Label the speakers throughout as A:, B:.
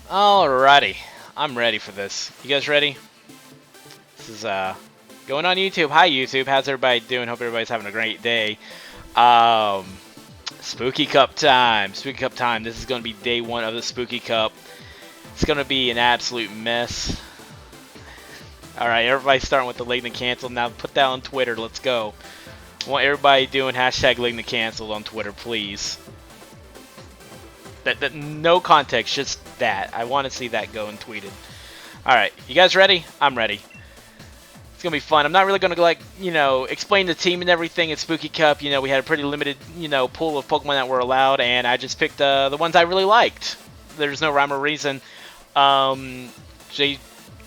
A: Alrighty, I'm ready for this. You guys ready? This is going on YouTube. Hi YouTube, how's everybody doing? Hope everybody's having a great day. Um, Spooky Cup time. Spooky Cup time. This is going to be day one of the Spooky Cup. It's going to be an absolute mess. Alright, everybody's starting with the late and canceled. Now put that on Twitter. Let's go. I want everybody doing hashtag late and canceled on Twitter, please. That no context, just that. I want to see that go and tweeted. Alright, you guys ready? I'm ready. It's going to be fun. I'm not really going to, like, explain the team and everything at Spooky Cup. We had a pretty limited, pool of Pokemon that were allowed, and I just picked the ones I really liked. There's no rhyme or reason. They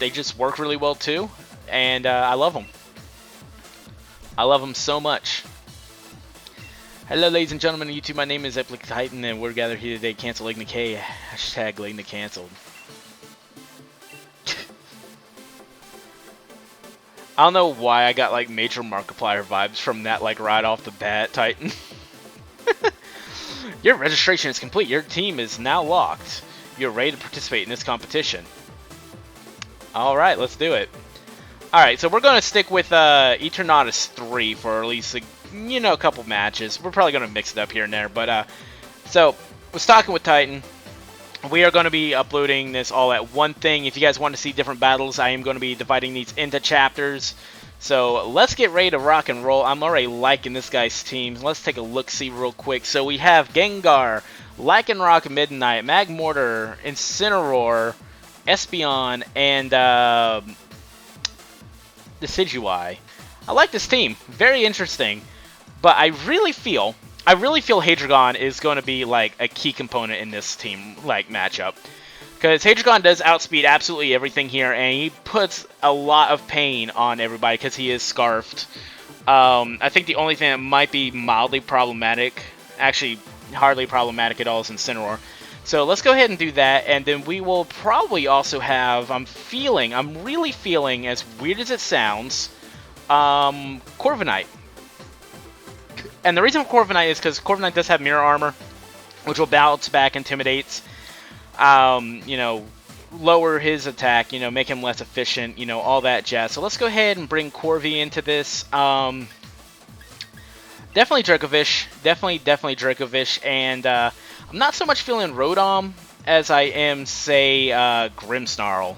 A: just work really well, too, and I love them. I love them so much. Hello, ladies and gentlemen of YouTube. My name is Epic Titan, and we're gathered here today. Cancel Igna K. Hashtag Igna canceled. I don't know why I got like major Markiplier vibes from that, like right off the bat, Titan. Your registration is complete. Your team is now locked. You're ready to participate in this competition. All right, let's do it. All right, so we're gonna stick with Eternatus 3 for at least a couple matches. We're probably gonna mix it up here and there, but so was talking with Titan. We are going to be uploading this all at one thing. If you guys want to see different battles, I am going to be dividing these into chapters. So let's get ready to rock and roll. I'm already liking this guy's team. Let's take a look-see real quick. So we have Gengar, Lycanroc Midnight, Magmortar, Incineroar, Espeon, and Decidueye. I like this team. Very interesting. But I really feel Hadrogon is going to be like a key component in this team matchup, because Hadrogon does outspeed absolutely everything here, and he puts a lot of pain on everybody because he is scarfed. I think the only thing that might be mildly problematic, actually hardly problematic at all, is Incineroar. So let's go ahead and do that, and then we will probably also have, I'm really feeling, as weird as it sounds, Corviknight. And the reason for Corviknight is because Corviknight does have Mirror Armor, which will bounce back Intimidates, lower his attack, make him less efficient, all that jazz. So let's go ahead and bring Corvi into this. Definitely Dracovish, definitely Dracovish, and I'm not so much feeling Rotom as I am, say, Grimmsnarl.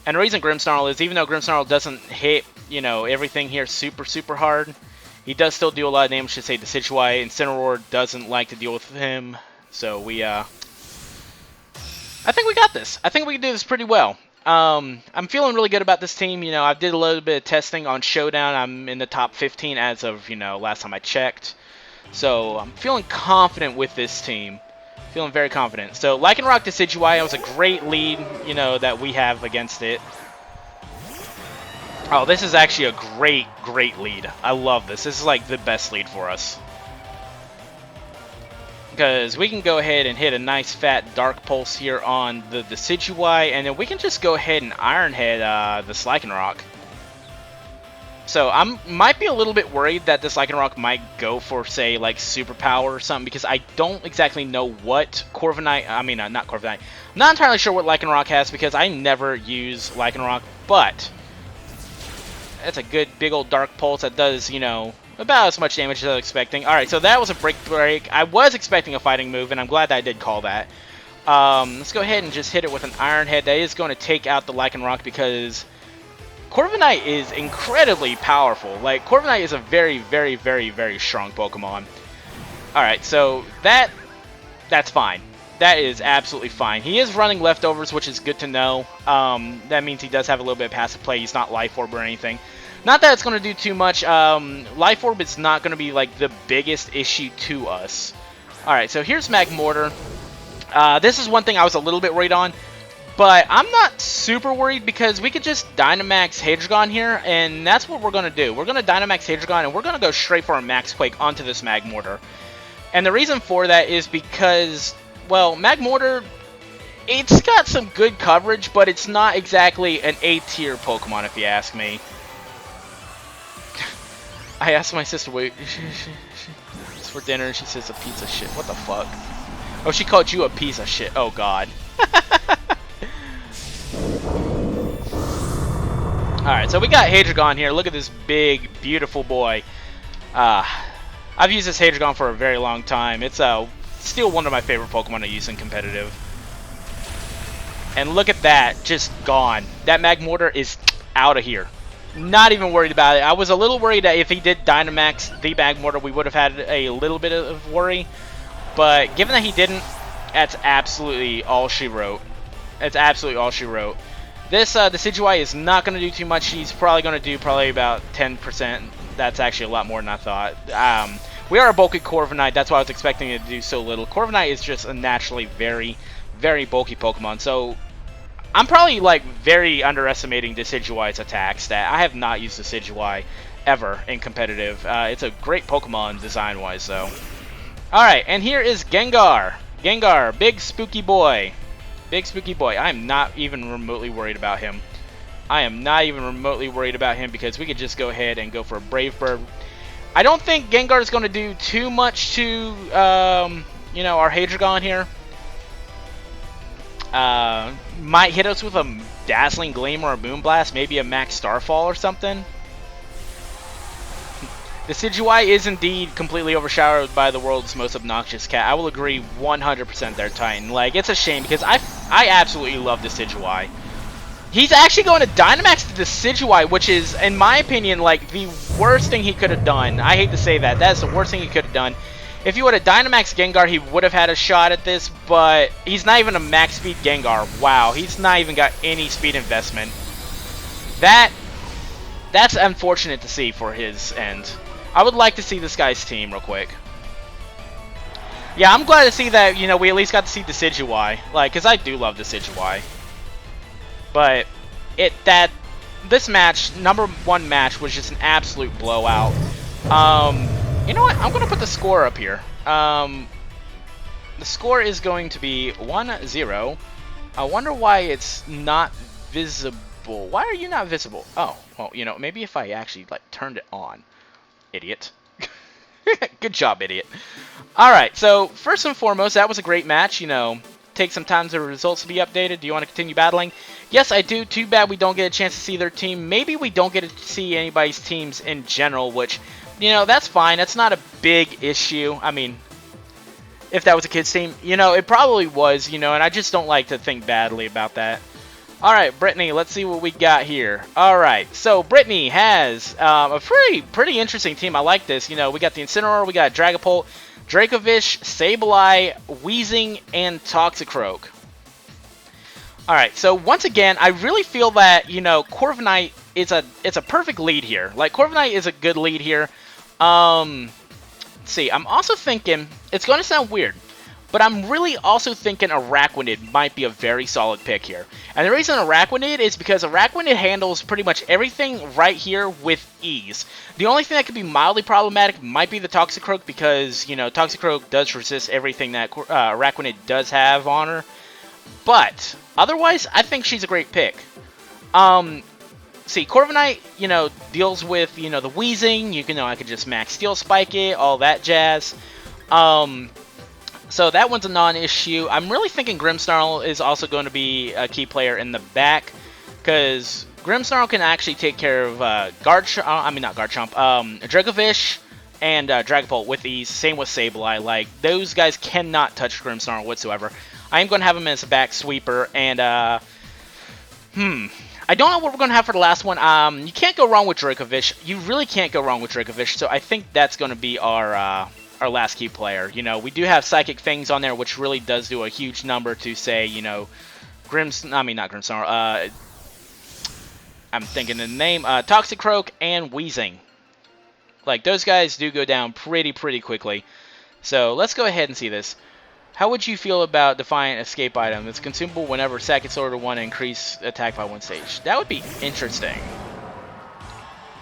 A: And the reason Grimmsnarl is, even though Grimmsnarl doesn't hit, everything here super hard, he does still do a lot of damage to, say, Decidueye. Incineroar doesn't like to deal with him. So we, I think we got this. I think we can do this pretty well. I'm feeling really good about this team. I did a little bit of testing on Showdown. I'm in the top 15 as of, last time I checked. So I'm feeling confident with this team. Feeling very confident. So Lycanroc Decidueye was a great lead, that we have against it. Oh, this is actually a great lead. I love this. This is like the best lead for us. Because we can go ahead and hit a nice fat Dark Pulse here on the Decidueye, and then we can just go ahead and Iron Head the Lycanroc. So I might be a little bit worried that this Lycanroc might go for, say, like Superpower or something, because I don't exactly know what Corviknight, not Corviknight. I'm not entirely sure what Lycanroc has, because I never use Lycanroc, but that's a good big old Dark Pulse that does, about as much damage as I was expecting. Alright, so that was a break. I was expecting a fighting move, and I'm glad that I did call that. Let's go ahead and just hit it with an Iron Head. That is going to take out the Lycanroc, because Corviknight is incredibly powerful. Like, Corviknight is a very strong Pokemon. Alright, so that's fine. That is absolutely fine. He is running leftovers, which is good to know. That means he does have a little bit of passive play. He's not Life Orb or anything. Not that it's going to do too much. Life Orb is not going to be like the biggest issue to us. Alright, so here's Magmortar. This is one thing I was a little bit worried on. But I'm not super worried, because we could just Dynamax Hadrogon here, and that's what we're going to do. We're going to Dynamax Hadrogon, and we're going to go straight for a Max Quake onto this Magmortar. And the reason for that is because, well, Magmortar, it's got some good coverage, but it's not exactly an A-tier Pokemon, if you ask me. I asked my sister, wait, it's for dinner, and she says a piece of shit. What the fuck? Oh, she called you a piece of shit. Oh, God. Alright, so we got Hadrigon here. Look at this big, beautiful boy. I've used this Hadrigon for a very long time. It's still one of my favorite Pokemon to use in competitive. And look at that, just gone. That Magmortar is out of here. Not even worried about it. I was a little worried that if he did Dynamax the Magmortar, we would have had a little bit of worry. But given that he didn't, that's absolutely all she wrote. That's absolutely all she wrote. This Decidueye is not going to do too much. He's probably going to do about 10%. That's actually a lot more than I thought. We are a bulky Corviknight. That's why I was expecting it to do so little. Corviknight is just a naturally very, very bulky Pokemon. So I'm probably like very underestimating Decidueye's attack stat. I have not used Decidueye ever in competitive. It's a great Pokemon design-wise, though. Alright, and here is Gengar. Gengar, big spooky boy. Big spooky boy. I am not even remotely worried about him. I am not even remotely worried about him because we could just go ahead and go for a Brave Bird. I don't think Gengar is going to do too much to, you know, our Hadrigon here. Might hit us with a Dazzling Gleam or a Moonblast, maybe a Max Starfall or something. The Decidueye is indeed completely overshadowed by the world's most obnoxious cat. I will agree 100% there, Titan. Like, it's a shame because I absolutely love the Decidueye. He's actually going to Dynamax the Decidueye, which is, in my opinion, like the worst thing he could have done. I hate to say that. That's the worst thing he could have done. If he would have Dynamax Gengar, he would have had a shot at this, but he's not even a max speed Gengar. Wow, he's not even got any speed investment. That's unfortunate to see for his end. I would like to see this guy's team real quick. Yeah, I'm glad to see that, you know, we at least got to see Decidueye. Like, because I do love Decidueye. But this match, number 1 match, was just an absolute blowout. You know what? I'm going to put the score up here. The score is going to be 1-0. I wonder why it's not visible. Why are you not visible? Oh, well, you know, maybe if I actually, like, turned it on. Idiot. Good job, idiot. Alright, so first and foremost, that was a great match. You know, take some time for the results to be updated. Do you want to continue battling? Yes, I do. Too bad we don't get a chance to see their team. Maybe we don't get to see anybody's teams in general, which, you know, that's fine. That's not a big issue. I mean, if that was a kid's team, you know, it probably was, you know, and I just don't like to think badly about that. Alright, Brittany, let's see what we got here. Alright, so Brittany has a pretty interesting team. I like this. You know, we got the Incineroar, we got Dragapult, Dracovish, Sableye, Weezing, and Toxicroak. Alright, so once again, I really feel that, you know, Corviknight is a perfect lead here. Like, Corviknight is a good lead here. Let's see, I'm also thinking, it's going to sound weird, but I'm really also thinking Araquanid might be a very solid pick here. And the reason Araquanid is because Araquanid handles pretty much everything right here with ease. The only thing that could be mildly problematic might be the Toxicroak because, you know, Toxicroak does resist everything that Araquanid does have on her. But otherwise, I think she's a great pick. See, Corviknight, you know, deals with, you know, the Weezing. You know, I could just Max Steel Spike it, all that jazz. So that one's a non-issue. I'm really thinking Grimmsnarl is also going to be a key player in the back, because Grimmsnarl can actually take care of Dracovish and Dragapult with ease. Same with Sableye. Like, those guys cannot touch Grimmsnarl whatsoever. I am going to have him as a back sweeper, and I don't know what we're going to have for the last one. You can't go wrong with Dracovish. You really can't go wrong with Dracovish, so I think that's going to be our last key player. You know, we do have Psychic Fangs on there, which really does do a huge number to say, you know, I'm thinking the name, Toxicroak and Weezing. Like, those guys do go down pretty quickly. So, let's go ahead and see this. How would you feel about Defiant Escape item? It's consumable whenever Sackets order 1 and increase attack by 1 stage. That would be interesting.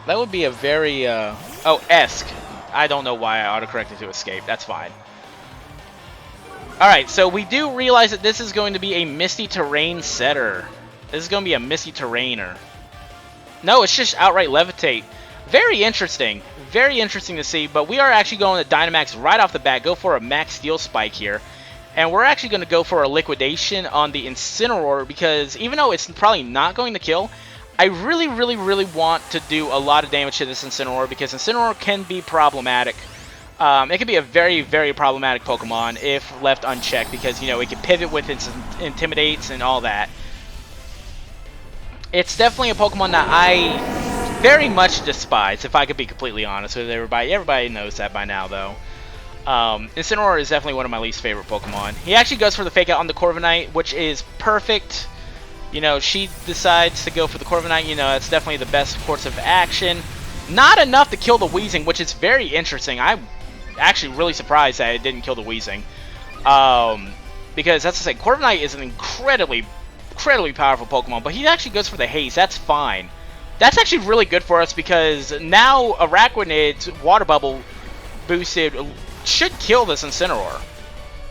A: That would be a very, oh, Esque. I don't know why I autocorrected to Escape. That's fine. Alright, so we do realize that this is going to be a Misty Terrain setter. This is going to be a Misty Terrainer. No, it's just outright Levitate. Very interesting. Very interesting to see, but we are actually going to Dynamax right off the bat. Go for a Max Steel Spike here. And we're actually going to go for a Liquidation on the Incineroar because even though it's probably not going to kill, I really, really, really want to do a lot of damage to this Incineroar because Incineroar can be problematic. It can be a very, very problematic Pokemon if left unchecked because, you know, it can pivot with its Intimidates and all that. It's definitely a Pokemon that I very much despise, if I could be completely honest with everybody. Everybody knows that by now, though. Incineroar is definitely one of my least favorite Pokemon. He actually goes for the Fake Out on the Corviknight, which is perfect. You know, she decides to go for the Corviknight. You know, that's definitely the best course of action. Not enough to kill the Weezing, which is very interesting. I'm actually really surprised that it didn't kill the Weezing. Because, that's to say, Corviknight is an incredibly powerful Pokemon, but he actually goes for the Haze. That's fine. That's actually really good for us because now Araquanid's Water Bubble boosted should kill this Incineroar.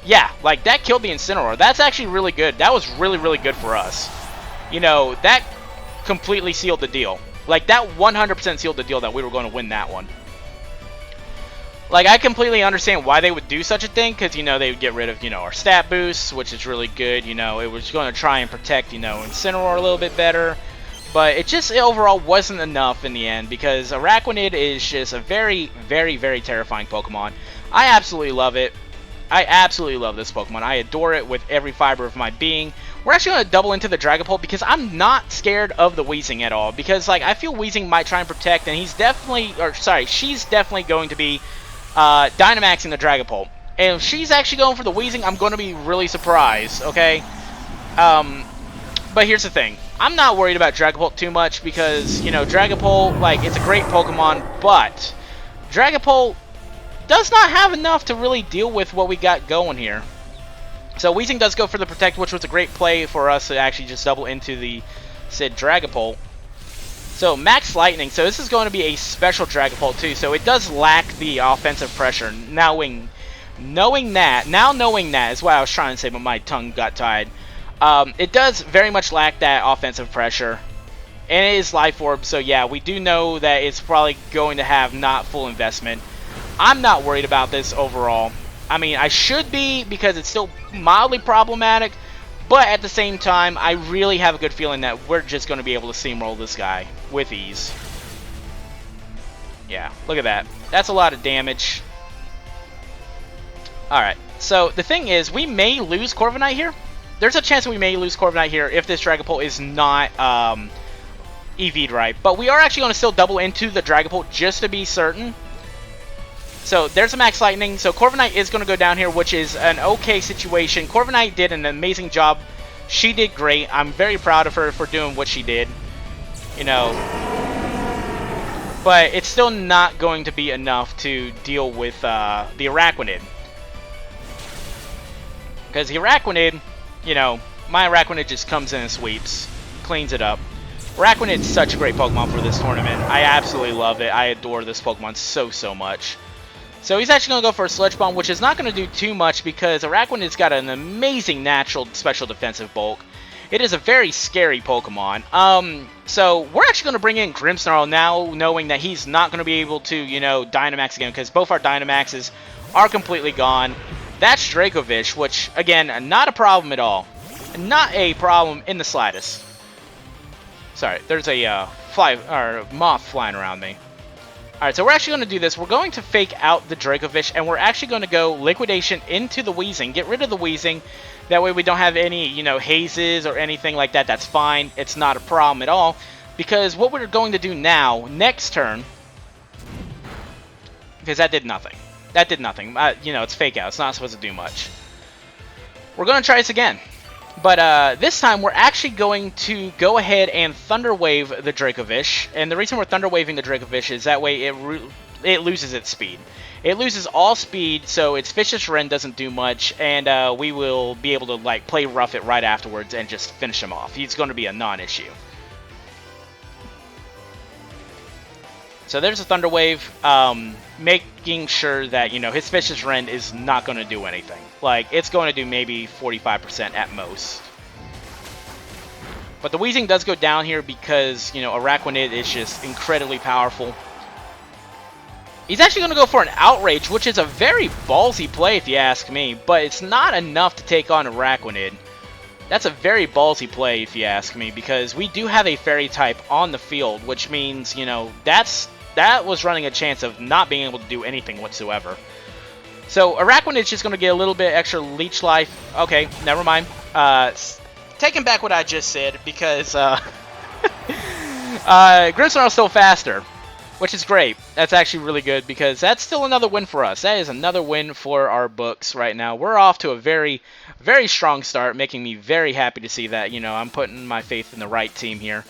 A: Yeah, like, that killed the Incineroar. That's actually really good. That was really, really good for us. You know, that completely sealed the deal. Like, that 100% sealed the deal that we were going to win that one. Like, I completely understand why they would do such a thing, because, you know, they would get rid of, you know, our stat boosts, which is really good. You know, it was going to try and protect, you know, Incineroar a little bit better. But it just overall wasn't enough in the end, because Araquanid is just a very, very, very terrifying Pokemon. I absolutely love it. I absolutely love this Pokemon. I adore it with every fiber of my being. We're actually going to double into the Dragapult because I'm not scared of the Weezing at all. Because, like, I feel Weezing might try and protect, and he's definitely, or sorry, she's definitely going to be Dynamaxing the Dragapult. And if she's actually going for the Weezing, I'm going to be really surprised, okay? But here's the thing. I'm not worried about Dragapult too much because, you know, Dragapult, like, it's a great Pokemon, but Dragapult does not have enough to really deal with what we got going here. So Weezing does go for the Protect, which was a great play for us to actually just double into the said Dragapult. So Max Lightning. So this is going to be a special Dragapult too. So it does lack the offensive pressure. Knowing that is what I was trying to say, but my tongue got tied. It does very much lack that offensive pressure. And it is Life Orb, so yeah, we do know that it's probably going to have not full investment. I'm not worried about this overall. I mean, I should be because it's still mildly problematic, but at the same time, I really have a good feeling that we're just going to be able to steamroll this guy with ease. Yeah, look at that. That's a lot of damage. Alright, so the thing is, we may lose Corviknight here. There's a chance that we may lose Corviknight here if this Dragapult is not EV'd right. But we are actually going to still double into the Dragapult just to be certain. So there's a Max Lightning. So Corviknight is going to go down here, which is an okay situation. Corviknight did an amazing job. She did great. I'm very proud of her for doing what she did. You know. But it's still not going to be enough to deal with the Araquanid. Because the Araquanid, you know, my Araquanid just comes in and sweeps. Cleans it up. Araquanid's such a great Pokemon for this tournament. I absolutely love it. I adore this Pokemon so, so much. So he's actually going to go for a Sludge Bomb, which is not going to do too much because Araquanid's got an amazing natural special defensive bulk. It is a very scary Pokemon. So we're actually going to bring in Grimmsnarl now, knowing that he's not going to be able to, you know, Dynamax again, because both our Dynamaxes are completely gone. That's Dracovish, which, again, not a problem at all. Not a problem in the slightest. Sorry, there's a moth flying around me. Alright, so we're actually going to do this. We're going to fake out the Dracovish, and we're actually going to go Liquidation into the Weezing. Get rid of the Weezing. That way we don't have any, you know, hazes or anything like that. That's fine. It's not a problem at all. Because what we're going to do now, next turn, because that did nothing. That did nothing. You know, it's fake out. It's not supposed to do much. We're going to try this again. But this time, we're actually going to go ahead and Thunder Wave the Dracovish. And the reason we're Thunder Waving the Dracovish is that way it loses its speed. It loses all speed, so its Vicious Rend doesn't do much. And we will be able to, like, play Rough It right afterwards and just finish him off. He's going to be a non-issue. So there's a Thunder Wave, making sure that, you know, his Vicious Rend is not going to do anything. Like, it's going to do maybe 45% at most. But the Weezing does go down here because, you know, Araquanid is just incredibly powerful. He's actually going to go for an Outrage, which is a very ballsy play if you ask me. But it's not enough to take on Araquanid. That's a very ballsy play, if you ask me, because we do have a fairy type on the field, which means, you know, that was running a chance of not being able to do anything whatsoever. So Araquanid's just going to get a little bit extra leech life. Okay, never mind. Taking back what I just said, because Grimmsnarl's still faster, which is great. That's actually really good, because that's still another win for us. That is another win for our books right now. We're off to a very, very strong start, making me very happy to see that, you know, I'm putting my faith in the right team here.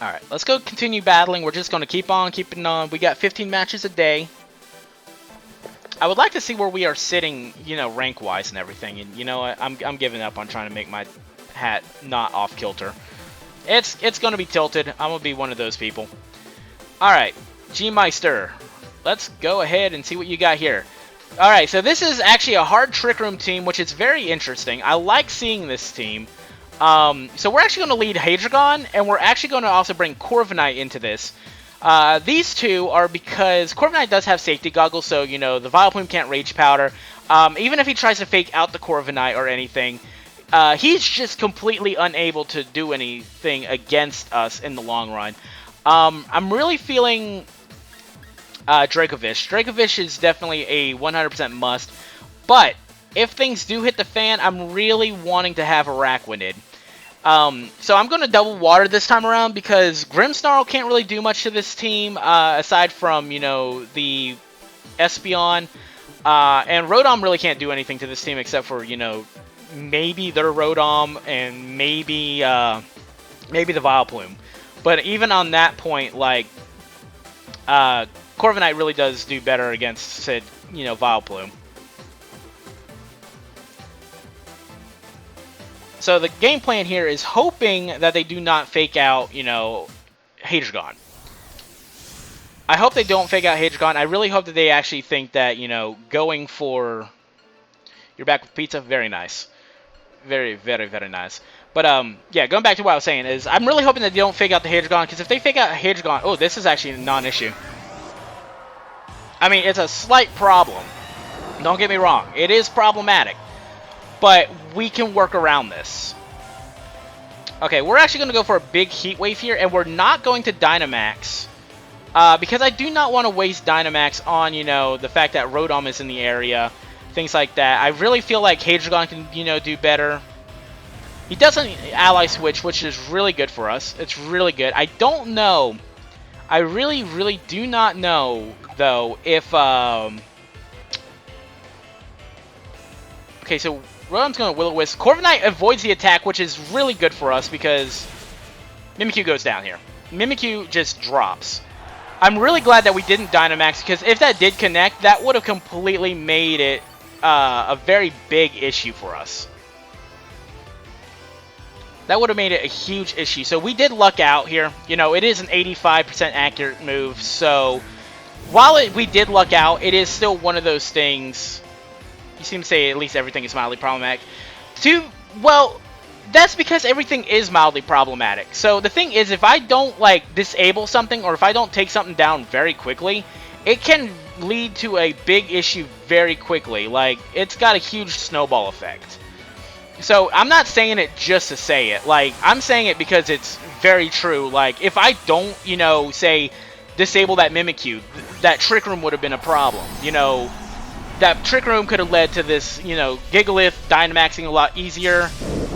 A: Alright, let's go continue battling. We're just going to keep on keeping on. We got 15 matches a day. I would like to see where we are sitting, you know, rank-wise and everything. And you know what? I'm giving up on trying to make my hat not off-kilter. It's going to be tilted. I'm going to be one of those people. Alright, G-Meister. Let's go ahead and see what you got here. Alright, so this is actually a hard Trick Room team, which is very interesting. I like seeing this team. So we're actually going to lead Hadrogon, and we're actually going to also bring Corviknight into this. These two are because Corviknight does have safety goggles, so, you know, the Vileplume can't Rage Powder. Even if he tries to fake out the Corviknight or anything, he's just completely unable to do anything against us in the long run. I'm really feeling Dracovish. Dracovish is definitely a 100% must, but if things do hit the fan, I'm really wanting to have Araquanid. So I'm going to double water this time around because Grimmsnarl can't really do much to this team aside from, you know, the Espeon. And Rotom really can't do anything to this team except for, you know, maybe their Rotom and maybe maybe the Vileplume. But even on that point, like, Corviknight really does do better against said, you know, Vileplume. So the game plan here is hoping that they do not fake out, you know, Hadrogon. I hope they don't fake out Hadrogon. I really hope that they actually think that, you know, going for... You're back with pizza? Very nice. Very, very, very nice. But, yeah, going back to what I was saying is I'm really hoping that they don't fake out the Hadrogon, because if they fake out Hadrogon... Oh, this is actually a non-issue. I mean, it's a slight problem. Don't get me wrong. It is problematic. But we can work around this. Okay, we're actually going to go for a big Heat Wave here, and we're not going to Dynamax. Because I do not want to waste Dynamax on, you know, the fact that Rotom is in the area. Things like that. I really feel like Hadrogon can, you know, do better. He doesn't Ally Switch, which is really good for us. It's really good. I don't know. I really, really do not know, though, if... Okay, so... Rotom's going to Will-O-Wisp. Corviknight avoids the attack, which is really good for us because Mimikyu goes down here. Mimikyu just drops. I'm really glad that we didn't Dynamax, because if that did connect, that would have completely made it a very big issue for us. That would have made it a huge issue. So we did luck out here. You know, it is an 85% accurate move, so while we did luck out, it is still one of those things... You seem to say at least everything is mildly problematic. Well, that's because everything is mildly problematic. So the thing is, if I don't, like, disable something, or if I don't take something down very quickly, it can lead to a big issue very quickly. Like, it's got a huge snowball effect. So I'm not saying it just to say it. Like, I'm saying it because it's very true. Like, if I don't, you know, say, disable that Mimikyu, that Trick Room would have been a problem, you know. That Trick Room could have led to this, you know, Gigalith Dynamaxing a lot easier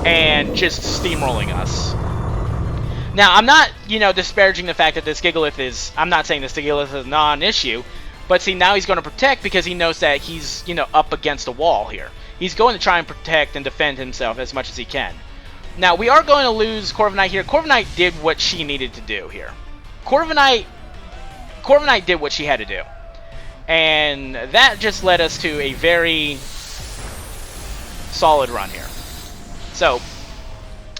A: and just steamrolling us. Now, I'm not, you know, disparaging the fact that this Gigalith is... I'm not saying this Gigalith is a non-issue, but see, now he's going to protect because he knows that he's, you know, up against a wall here. He's going to try and protect and defend himself as much as he can. Now, we are going to lose Corviknight here. Corviknight did what she needed to do here. Corviknight did what she had to do. And that just led us to a very solid run here. So,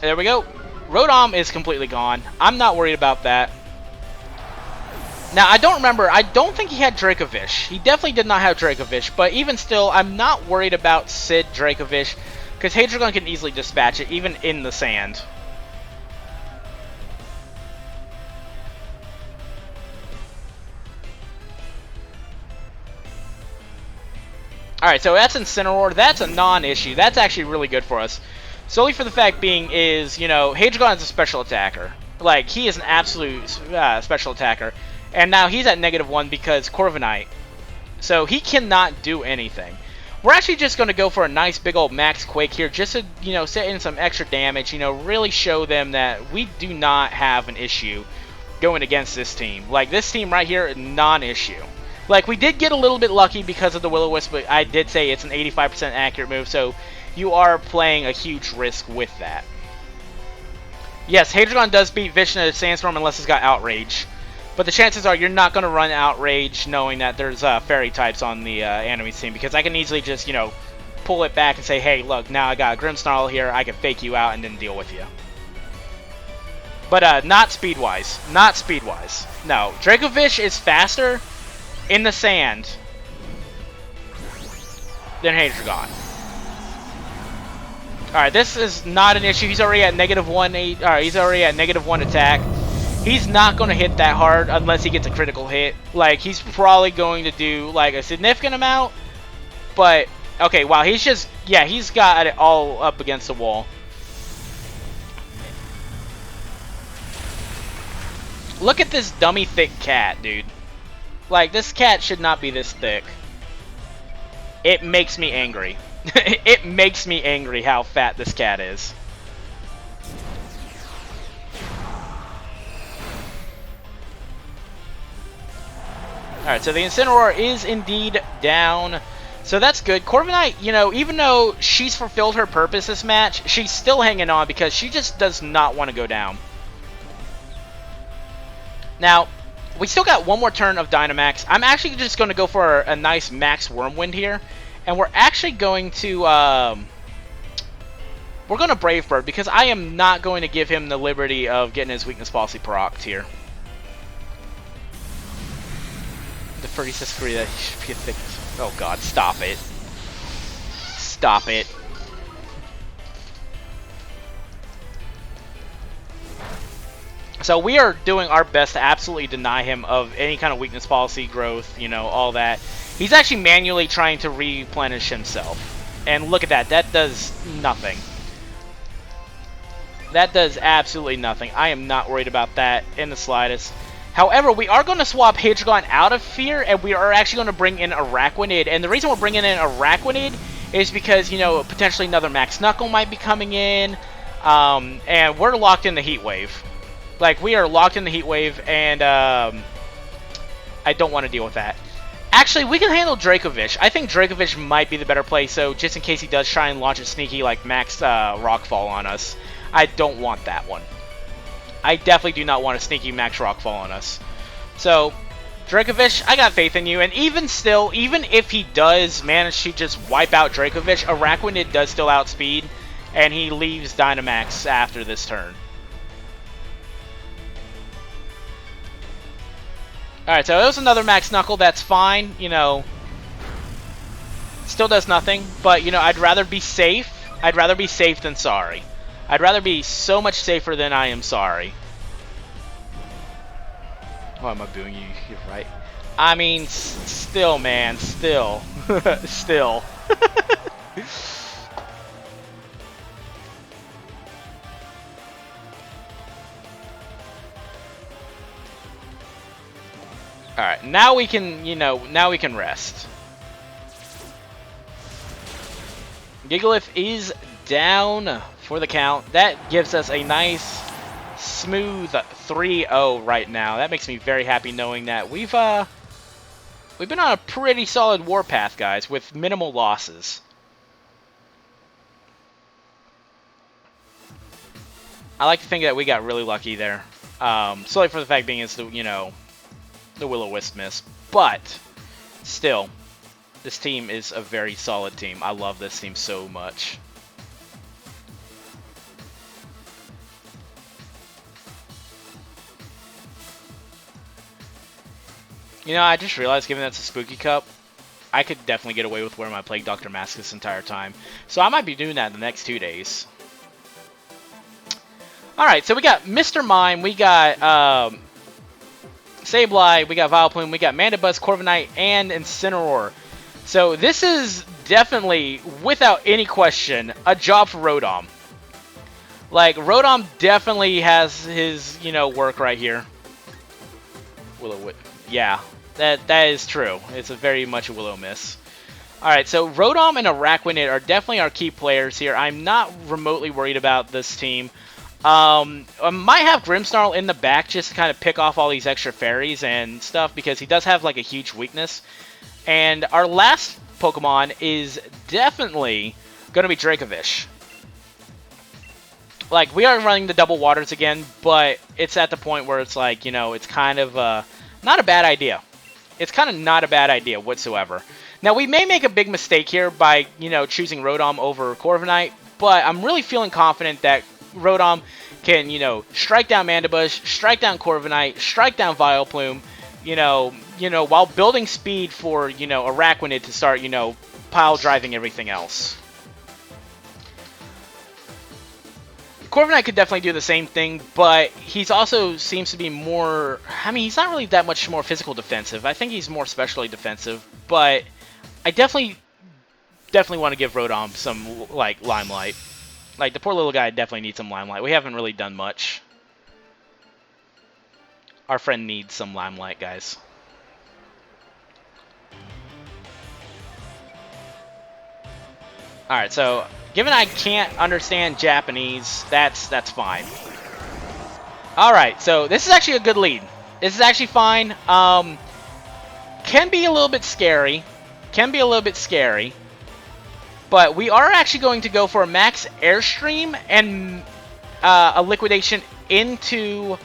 A: there we go. Rotom is completely gone. I'm not worried about that. Now, I don't think he had Dracovish. He definitely did not have Dracovish, but even still, I'm not worried about Sid Dracovish, because Hadrogon can easily dispatch it, even in the sand. Alright, so that's Incineroar. That's a non-issue. That's actually really good for us. Solely for the fact being is, you know, Hadrigon is a special attacker. Like, he is an absolute special attacker. And now he's at -1 because Corviknight. So he cannot do anything. We're actually just going to go for a nice big old max Quake here just to, you know, set in some extra damage. You know, really show them that we do not have an issue going against this team. Like, this team right here, non-issue. Like, we did get a little bit lucky because of the Will-O-Wisp, but I did say it's an 85% accurate move, so you are playing a huge risk with that. Yes, Hadrigon does beat Vishna Sandstorm unless it's got Outrage. But the chances are you're not going to run Outrage knowing that there's Fairy types on the enemy's team, because I can easily just, you know, pull it back and say, hey, look, now I got a Grimmsnarl here, I can fake you out and then deal with you. But not speed-wise. Not speed-wise. No. Dracovish is faster in the sand than Hadrigon. Alright, this is not an issue. He's already at -1. Alright, he's already at -1 attack. He's not going to hit that hard unless he gets a critical hit. Like, he's probably going to do, like, a significant amount. But, okay, wow, he's just, yeah, he's got it all up against the wall. Look at this dummy thick cat, dude. Like, this cat should not be this thick. It makes me angry. It makes me angry how fat this cat is. Alright, so the Incineroar is indeed down. So that's good. Corviknight, you know, even though she's fulfilled her purpose this match, she's still hanging on because she just does not want to go down. Now, we still got one more turn of Dynamax. I'm actually just going to go for a nice Max Wormwind here. And we're actually going to, we're going to Brave Bird because I am not going to give him the liberty of getting his Weakness Policy procced here. The Furry says free that he should be a thickness. Oh god, stop it. Stop it. So we are doing our best to absolutely deny him of any kind of weakness policy, growth, you know, all that. He's actually manually trying to replenish himself. And look at that. That does nothing. That does absolutely nothing. I am not worried about that in the slightest. However, we are going to swap Hadrigon out of Fear, and we are actually going to bring in Araquanid. And the reason we're bringing in Araquanid is because, you know, potentially another Max Knuckle might be coming in. And we're locked in the Heat Wave. Like, we are locked in the Heat Wave, and I don't want to deal with that. Actually, we can handle Dracovish. I think Dracovish might be the better play, so just in case he does try and launch a sneaky, like, Max Rockfall on us, I don't want that one. I definitely do not want a sneaky Max Rockfall on us. So, Dracovish, I got faith in you, and even still, even if he does manage to just wipe out Dracovish, Araquanid does still outspeed, and he leaves Dynamax after this turn. Alright, so it was another Max Knuckle, that's fine, you know. Still does nothing, but, you know, I'd rather be safe. I'd rather be safe than sorry. I'd rather be so much safer than I am sorry. Why am I booing you? You're right. I mean, still, man, still. Still. Alright, now we can, you know, now we can rest. Gigalith is down for the count. That gives us a nice, smooth 3-0 right now. That makes me very happy knowing that we've been on a pretty solid warpath, guys, with minimal losses. I like to think that we got really lucky there. Solely for the fact being it's the, you know, the Will-O-Wisp miss. But, still, this team is a very solid team. I love this team so much. You know, I just realized, given that's a Spooky Cup, I could definitely get away with wearing my Plague Doctor mask this entire time. So I might be doing that in the next 2 days. Alright, so we got Mr. Mime, we got Sableye, we got Vileplume, we got Mandibuzz, Corviknight, and Incineroar. So this is definitely, without any question, a job for Rotom. Like, Rotom definitely has his, you know, work right here. Yeah, that is true. It's a very much a Will-O-Miss. Alright, so Rotom and Araquanid are definitely our key players here. I'm not remotely worried about this team. I might have Grimmsnarl in the back just to kind of pick off all these extra fairies and stuff because he does have like a huge weakness. And our last Pokemon is definitely going to be Dracovish. Like, we are running the double waters again, but it's at the point where it's like, you know, it's kind of not a bad idea. It's kind of not a bad idea whatsoever. Now, we may make a big mistake here by, you know, choosing Rotom over Corviknight, but I'm really feeling confident that Rotom can, you know, strike down Mandibush, strike down Corviknight, strike down Vileplume, you know, while building speed for, you know, Araquanid to start, you know, pile driving everything else. Corviknight could definitely do the same thing, but he's also seems to be more... I mean, he's not really that much more physical defensive. I think he's more specially defensive, but I definitely want to give Rotom some, like, limelight. Like, the poor little guy definitely needs some limelight. We haven't really done much. Our friend needs some limelight, guys. Alright, so... given I can't understand Japanese, that's fine. Alright, so this is actually a good lead. This is actually fine. Can be a little bit scary. But we are actually going to go for a max airstream and a liquidation into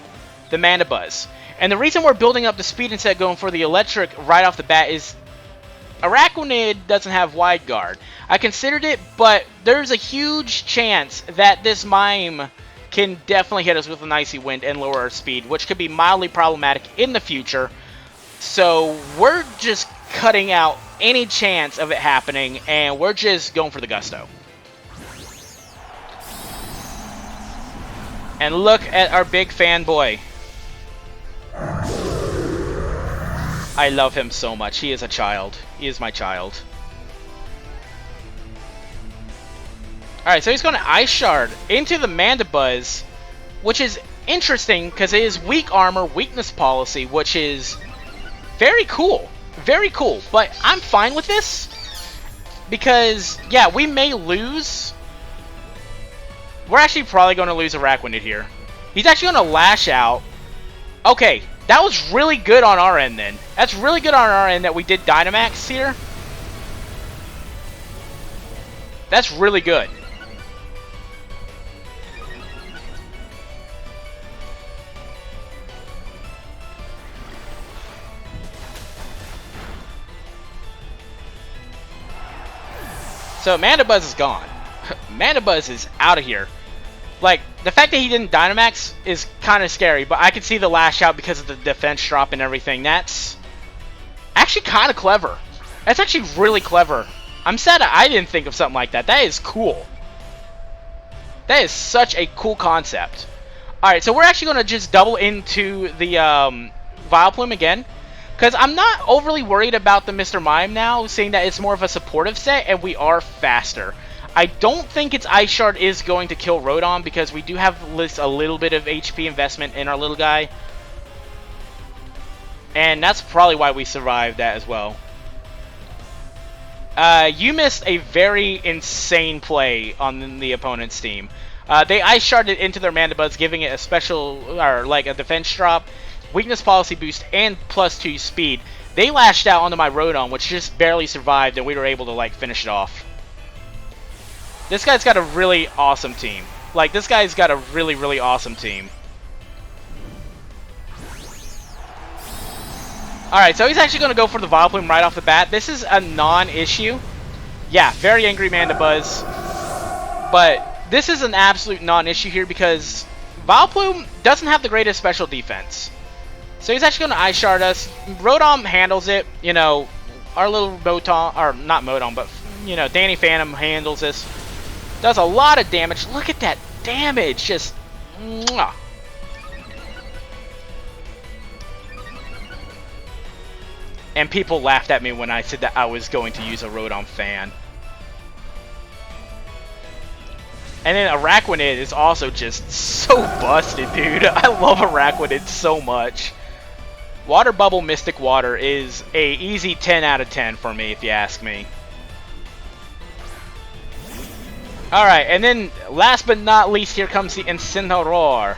A: the Mandibuzz. And the reason we're building up the speed instead of going for the electric right off the bat is Araquanid doesn't have Wide Guard. I considered it, but there's a huge chance that this Mime can definitely hit us with an Icy Wind and lower our speed, which could be mildly problematic in the future. So we're just cutting out any chance of it happening, and we're just going for the Gusto. And look at our big fanboy. I love him so much. He is a child. He is my child. Alright, so he's going to Ice Shard into the Mandibuzz, which is interesting because it is weak armor, weakness policy, which is very cool. Very cool. But I'm fine with this because, yeah, we may lose. We're actually probably going to lose Araquanid here. He's actually going to Lash Out. Okay. That was really good on our end, then. That's really good on our end that we did Dynamax here. That's really good. So, Mandibuzz is gone. Mandibuzz is out of here. Like, the fact that he didn't Dynamax is kind of scary, but I can see the Lash Out because of the defense drop and everything. That's actually kind of clever. That's actually really clever. I'm sad I didn't think of something like that. That is cool. That is such a cool concept. Alright, so we're actually going to just double into the Vileplume again. Because I'm not overly worried about the Mr. Mime now, seeing that it's more of a supportive set and we are faster. I don't think its Ice Shard is going to kill Rotom because we do have a little bit of HP investment in our little guy. And that's probably why we survived that as well. You missed a very insane play on the opponent's team. They Ice Sharded into their Mandibuzz, giving it a special, or like a defense drop, weakness policy boost, and +2 speed. They lashed out onto my Rotom, which just barely survived, and we were able to like finish it off. This guy's got a really awesome team. Like, this guy's got a really, really awesome team. Alright, so he's actually going to go for the Vileplume right off the bat. This is a non-issue. Yeah, very angry Mandibuzz. But this is an absolute non-issue here because Vileplume doesn't have the greatest special defense. So he's actually going to Ice Shard us. Rotom handles it. You know, our little Moton, or not Moton, but, you know, Danny Phantom handles this. Does a lot of damage. Look at that damage. Just, mwah. And people laughed at me when I said that I was going to use a Rotom fan. And then Araquanid is also just so busted, dude. I love Araquanid so much. Water Bubble Mystic Water is a easy 10 out of 10 for me, if you ask me. Alright, and then last but not least, here comes the Incineroar.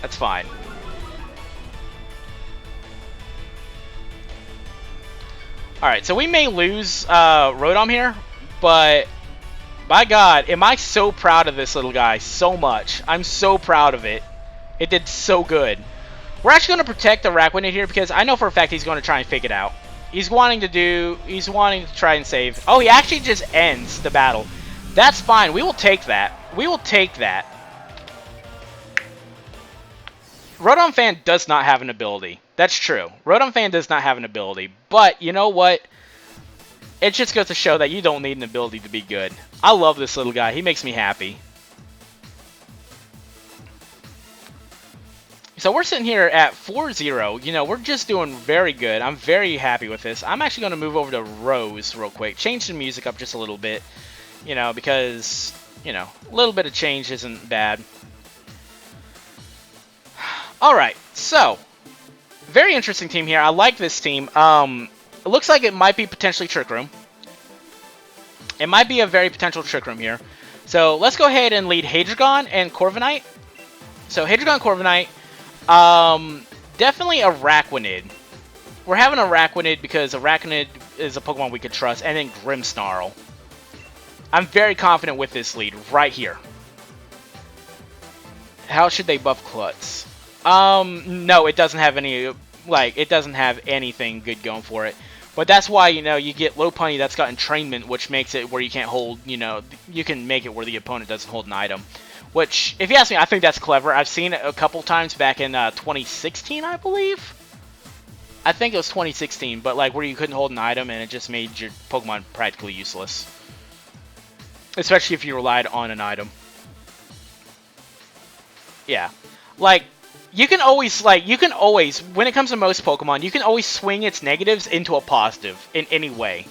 A: That's fine. Alright, so we may lose Rotom here, but by God, am I so proud of this little guy so much. I'm so proud of it. It did so good. We're actually going to protect the Araquanid here because I know for a fact he's going to try and fake it out. He's wanting to try and save. Oh, he actually just ends the battle. That's fine. We will take that. We will take that. Rotom Fan does not have an ability. That's true. Rotom Fan does not have an ability. But, you know what? It just goes to show that you don't need an ability to be good. I love this little guy. He makes me happy. So we're sitting here at 4-0. You know, we're just doing very good. I'm very happy with this. I'm actually going to move over to Rose real quick. Change the music up just a little bit. You know, because, you know, a little bit of change isn't bad. Alright, so. Very interesting team here. I like this team. It looks like it might be potentially Trick Room. It might be a very potential Trick Room here. So let's go ahead and lead Hadrogon and Corviknight. So Hadrogon, Corviknight. Definitely Araquanid. We're having Araquanid because Araquanid is a Pokemon we could trust. And then Grimmsnarl. I'm very confident with this lead right here. How should they buff Klutz? No, it doesn't have any, like, it doesn't have anything good going for it. But that's why, you know, you get Lopunny that's got entrainment, which makes it where you can't hold, you know, you can make it where the opponent doesn't hold an item. Which, if you ask me, I think that's clever. I've seen it a couple times back in 2016, I believe. I think it was 2016, but like where you couldn't hold an item and it just made your Pokemon practically useless. Especially if you relied on an item. Yeah. Like, you can always, when it comes to most Pokemon, you can always swing its negatives into a positive in any way.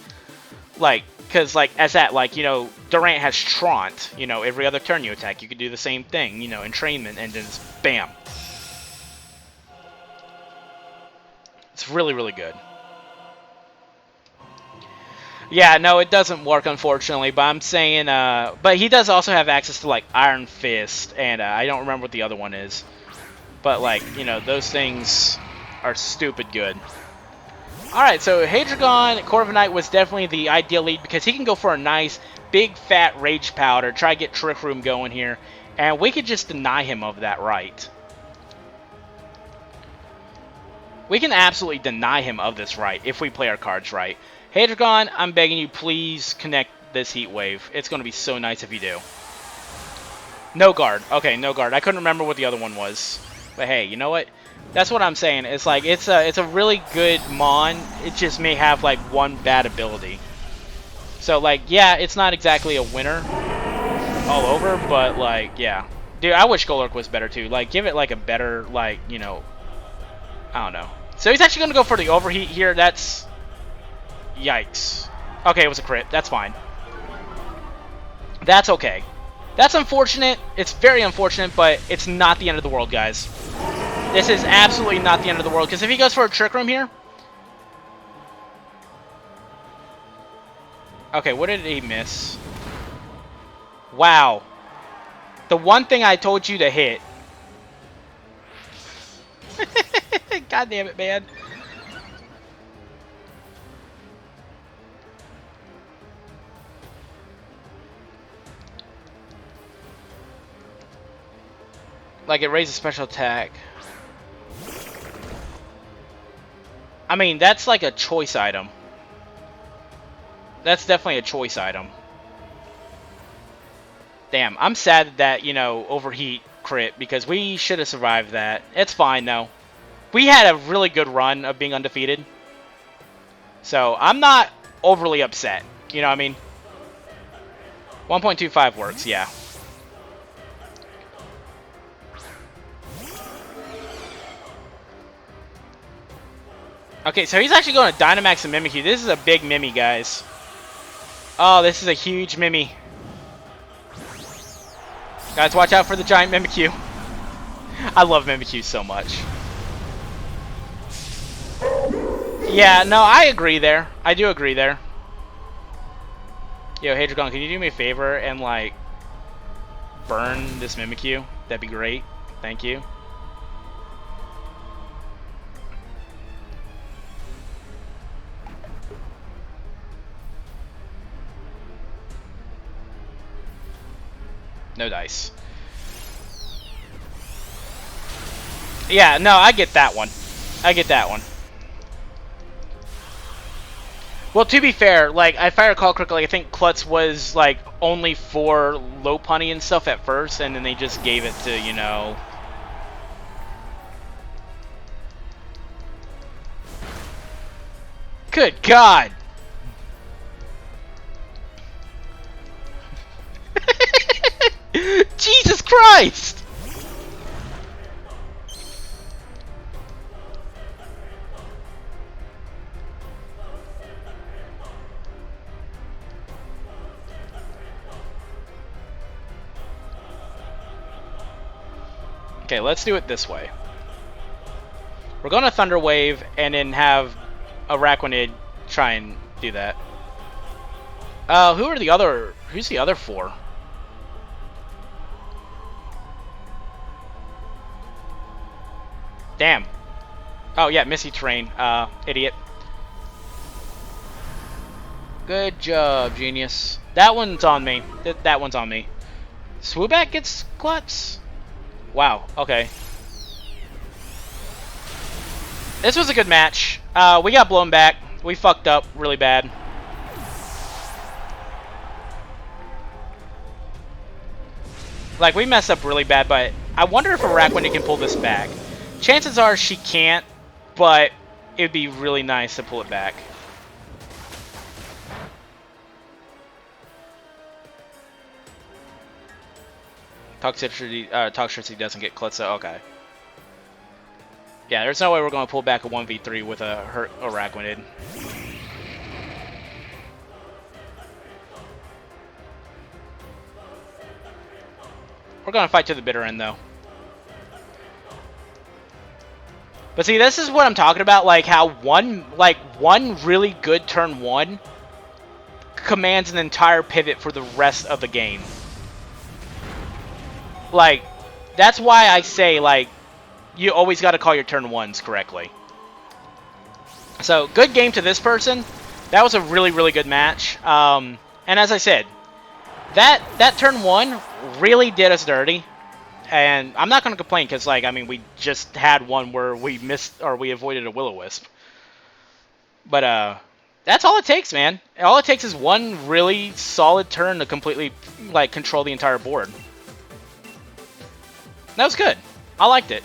A: Like, because, like, as that, like, you know, Durant has Traunt, you know, every other turn you attack, you could do the same thing, you know, entrainment, and then bam. It's really, really good. Yeah, no, it doesn't work, unfortunately, but I'm saying, but he does also have access to, like, Iron Fist, and I don't remember what the other one is. But, like, you know, those things are stupid good. Alright, so Hadrogon, Corviknight was definitely the ideal lead because he can go for a nice, big, fat Rage Powder, try to get Trick Room going here, and we could just deny him of that right. We can absolutely deny him of this right if we play our cards right. Hadrogon, I'm begging you, please connect this Heat Wave. It's going to be so nice if you do. No guard. Okay, no guard. I couldn't remember what the other one was. But hey, you know what? That's what I'm saying. It's like, it's a really good Mon. It just may have, like, one bad ability. So, like, yeah, it's not exactly a winner all over, but, like, yeah. Dude, I wish Golurk was better, too. Like, give it, like, a better, like, you know, I don't know. So he's actually going to go for the Overheat here. That's... Yikes. Okay, it was a crit. That's fine. That's okay. That's unfortunate. It's very unfortunate, but it's not the end of the world, guys. This is absolutely not the end of the world, because if he goes for a Trick Room here... Okay, what did he miss? Wow. The one thing I told you to hit. God damn it, man. Like, it raises special attack. I mean, that's like a choice item. That's definitely a choice item. Damn, I'm sad that, you know, Overheat crit, because we should have survived that. It's fine, though. We had a really good run of being undefeated. So, I'm not overly upset. You know what I mean? 1.25 works, yeah. Okay, so he's actually going to Dynamax and Mimikyu. This is a big Mimi, guys. Oh, this is a huge Mimi. Guys, watch out for the giant Mimikyu. I love Mimikyu so much. Yeah, no, I agree there. I do agree there. Yo, hey Dragon, can you do me a favor and, like, burn this Mimikyu? That'd be great. Thank you. No dice. Yeah, no, I get that one. I get that one. Well, to be fair, like, if I recall correctly, I think Klutz was, like, only for Lopunny and stuff at first, and then they just gave it to, you know... Good God! Jesus Christ! Okay, let's do it this way. We're going to Thunder Wave and then have Araquanid try and do that. Who's the other four? Damn. Oh yeah, Misty Terrain. Idiot. Good job, genius. That one's on me. That one's on me. Swoobat gets Klutz? Wow, okay. This was a good match. We got blown back. We fucked up really bad. Like, we messed up really bad, but I wonder if Araquanid can pull this back. Chances are she can't, but it would be really nice to pull it back. Toxtricity doesn't get Klutz, okay. Yeah, there's no way we're going to pull back a 1v3 with a hurt Araquanid. We're going to fight to the bitter end, though. But see, this is what I'm talking about, like how one really good turn one commands an entire pivot for the rest of the game. Like, that's why I say, like, you always got to call your turn ones correctly. So, good game to this person. That was a really, really good match. And as I said, that turn one really did us dirty. And I'm not going to complain because, like, I mean, we just had one where we missed or we avoided a Will-O-Wisp. But, that's all it takes, man. All it takes is one really solid turn to completely, like, control the entire board. That was good. I liked it.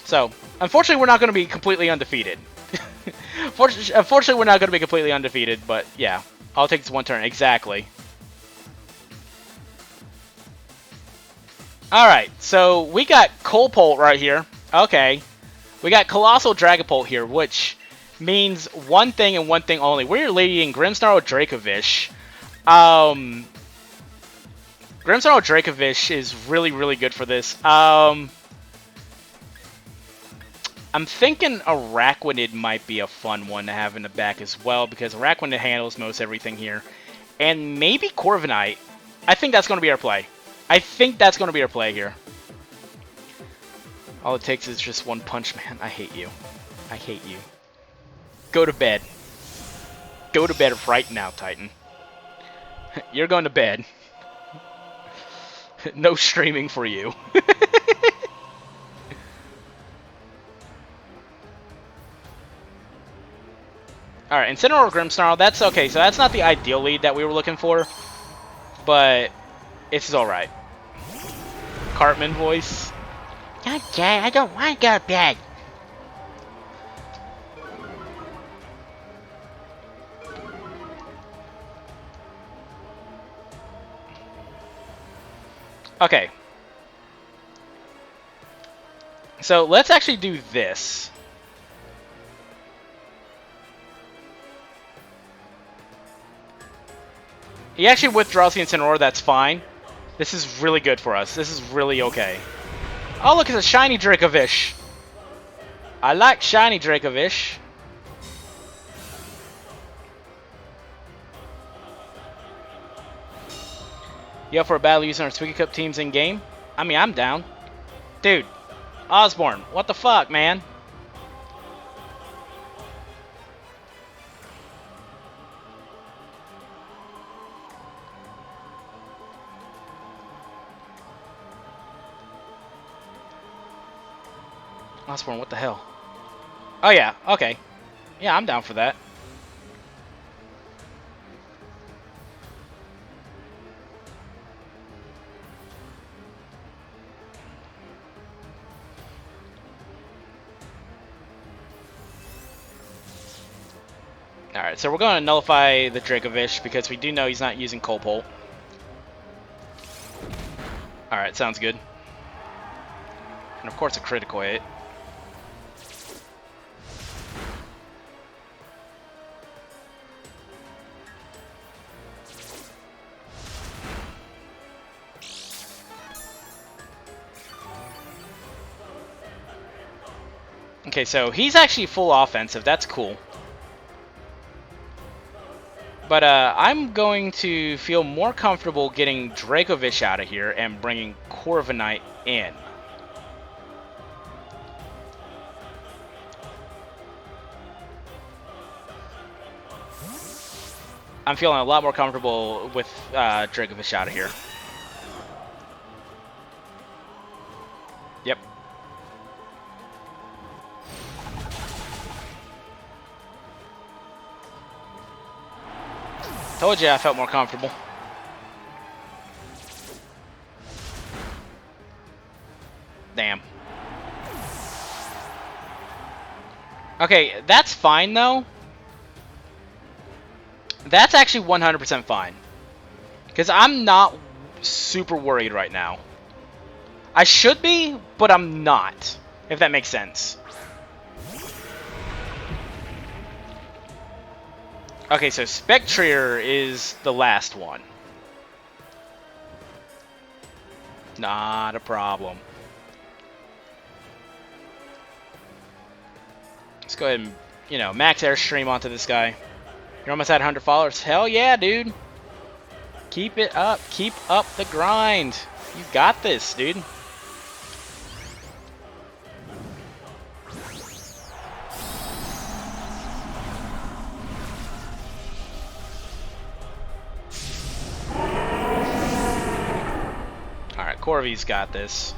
A: So, unfortunately, we're not going to be completely undefeated. Unfortunately, we're not going to be completely undefeated, but yeah. All it takes is one turn. Exactly. Alright, so we got Colpolt right here. Okay. We got Colossal Dragapult here, which means one thing and one thing only. We're leading Grimmsnarl Dracovish. Grimmsnarl Dracovish is really, really good for this. I'm thinking Araquanid might be a fun one to have in the back as well, because Araquanid handles most everything here. And maybe Corviknight. I think that's going to be our play. I think that's going to be our play here. All it takes is just one punch, man. I hate you. I hate you. Go to bed. Go to bed right now, Titan. You're going to bed. No streaming for you. Alright, Incineroar Grimmsnarl, that's okay. So that's not the ideal lead that we were looking for. But it's alright. Cartman voice. Okay, I don't want to go to bed. Okay. So let's actually do this. He actually withdraws the Incineroar, that's fine. This is really good for us. This is really okay. Oh, look, it's a shiny Dracovish. I like shiny Dracovish. You up for a battle using our Suicune Cup teams in game? I mean, I'm down. Dude, Osborne, what the fuck, man? Osborne, what the hell? Oh yeah, okay. Yeah, I'm down for that. Alright, so we're going to nullify the Dracovish because we do know he's not using Cold. Alright, sounds good. And of course a critical hit. Okay, so he's actually full offensive. That's cool. But I'm going to feel more comfortable getting Dracovish out of here and bringing Corviknight in. I'm feeling a lot more comfortable with Dracovish out of here. Yep. Told you I felt more comfortable. Damn. Okay, that's fine though. That's actually 100% fine. Because I'm not super worried right now. I should be, but I'm not. If that makes sense. Okay, so Spectrier is the last one. Not a problem. Let's go ahead and, you know, max Airstream onto this guy. You're almost at 100 followers. Hell yeah, dude. Keep it up. Keep up the grind. You got this, dude. Alright, Corvy's got this.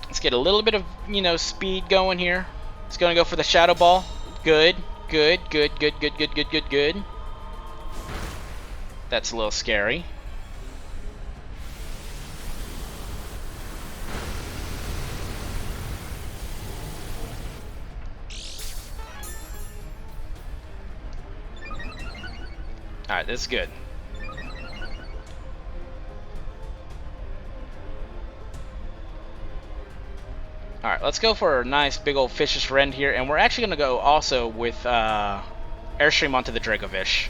A: Let's get a little bit of, you know, speed going here. It's going to go for the Shadow Ball. Good, good, good, good, good, good, good, good, good. That's a little scary. Alright, this is good. Alright, let's go for a nice big old Vicious Rend here, and we're actually going to go also with Airstream onto the Dracovish.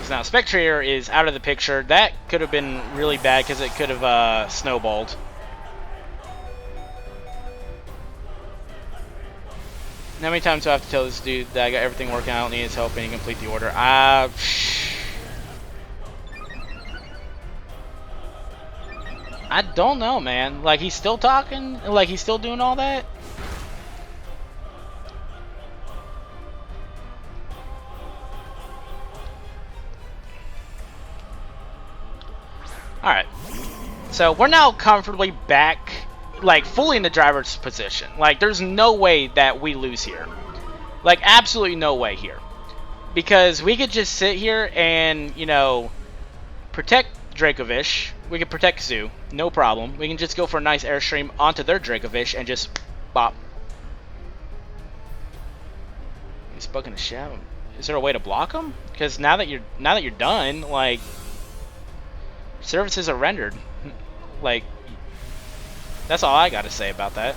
A: Now, Spectrier is out of the picture. That could have been really bad because it could have snowballed. How many times do I have to tell this dude that I got everything working, I don't need his help, and he can complete the order? I don't know, man. Like, he's still talking? Like, he's still doing all that? Alright. So, we're now comfortably back, like, fully in the driver's position. Like, there's no way that we lose here. Like, absolutely no way here. Because we could just sit here and, you know, protect Dracovish. We can protect Zoo. No problem. We can just go for a nice Airstream onto their Dracovish and just bop. He's bugging a shadow. Is there a way to block him? Because now that you're done, like, Services are rendered. Like, that's all I gotta say about that.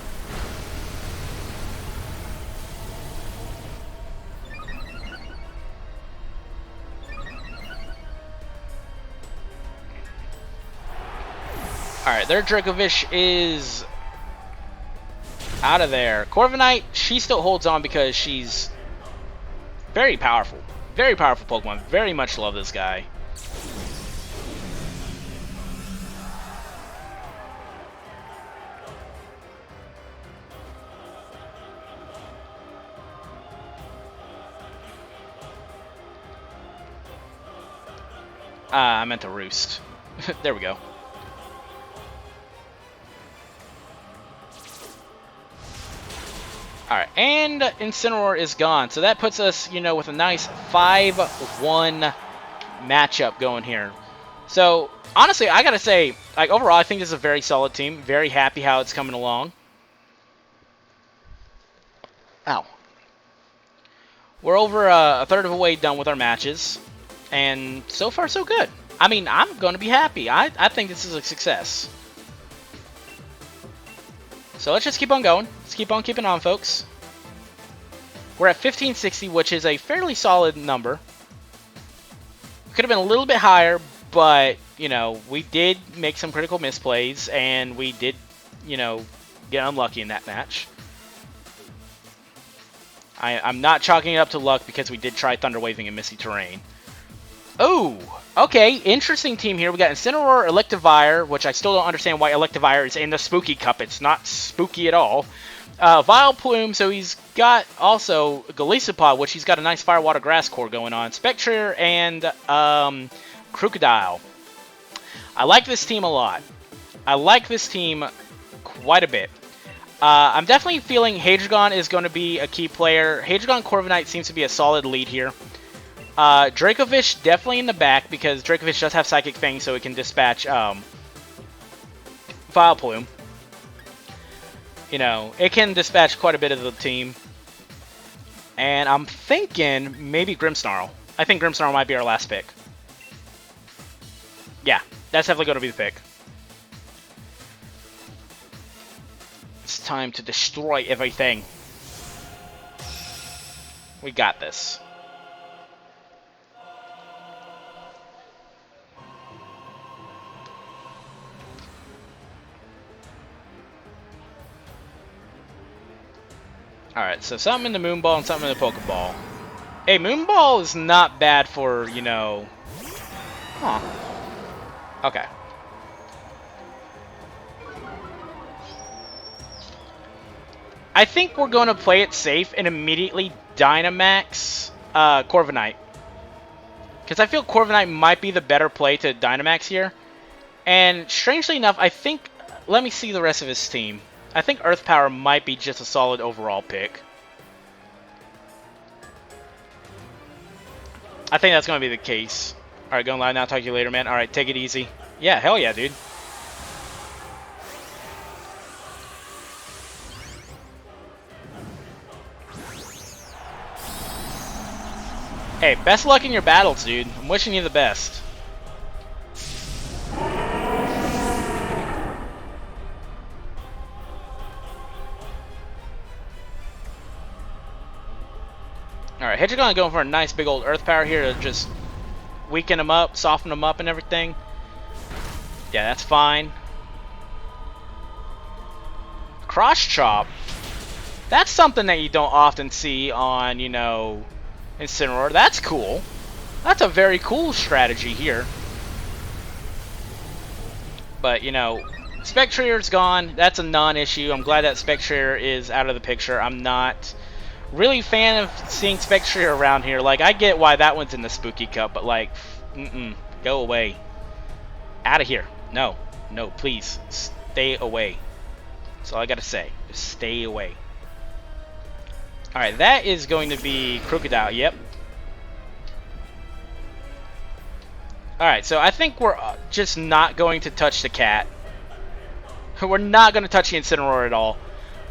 A: Alright, their Dracovish is out of there. Corviknight, she still holds on because she's very powerful. Very powerful Pokemon. Very much love this guy. I meant to roost. There we go. Alright, and Incineroar is gone. So that puts us, you know, with a nice 5-1 matchup going here. So, honestly, I gotta say, like, overall, I think this is a very solid team. Very happy how it's coming along. Ow. We're over a third of the way done with our matches. And so far, so good. I mean, I'm going to be happy. I think this is a success. So let's just keep on going. Let's keep on keeping on, folks. We're at 1560, which is a fairly solid number. Could have been a little bit higher, but, you know, we did make some critical misplays, and we did, you know, get unlucky in that match. I'm not chalking it up to luck because we did try Thunder Waving in Misty Terrain. Oh, okay, interesting team here. We got Incineroar, Electivire, which I still don't understand why Electivire is in the Spooky Cup. It's not spooky at all. Vileplume, so he's got also Golisopod, which he's got a nice Fire, Water, Grass core going on. Spectre and Crocodile. I like this team a lot. I like this team quite a bit. I'm definitely feeling Hadrigon is going to be a key player. Hadrigon Corviknight seems to be a solid lead here. Dracovish definitely in the back because Dracovish does have Psychic Fang, so it can dispatch Vileplume. You know, it can dispatch quite a bit of the team. And I'm thinking maybe Grimmsnarl. I think Grimmsnarl might be our last pick. Yeah, that's definitely going to be the pick. It's time to destroy everything. We got this. Alright, so something in the Moonball and something in the Pokeball. Hey, Moonball is not bad for, you know... Huh. Okay. I think we're going to play it safe and immediately Dynamax Corviknight. Because I feel Corviknight might be the better play to Dynamax here. And strangely enough, I think... Let me see the rest of his team. I think Earth Power might be just a solid overall pick. I think that's going to be the case. Alright, going live now. Talk to you later, man. Alright, take it easy. Yeah, hell yeah, dude. Hey, best luck in your battles, dude. I'm wishing you the best. Alright, Hedgegon going for a nice big old Earth Power here to just weaken him up, soften him up and everything. Yeah, that's fine. Cross Chop. That's something that you don't often see on, you know, Incineroar. That's cool. That's a very cool strategy here. But, you know, Spectreer's gone. That's a non-issue. I'm glad that Spectreer is out of the picture. I'm not really a fan of seeing Spectreer around here. Like, I get why that one's in the Spooky Cup, but, like, go away. Out of here. No. No, please. Stay away. That's all I gotta say. Just stay away. Alright, that is going to be Crocodile. Yep. Alright, so I think we're just not going to touch the cat. We're not going to touch the Incineroar at all.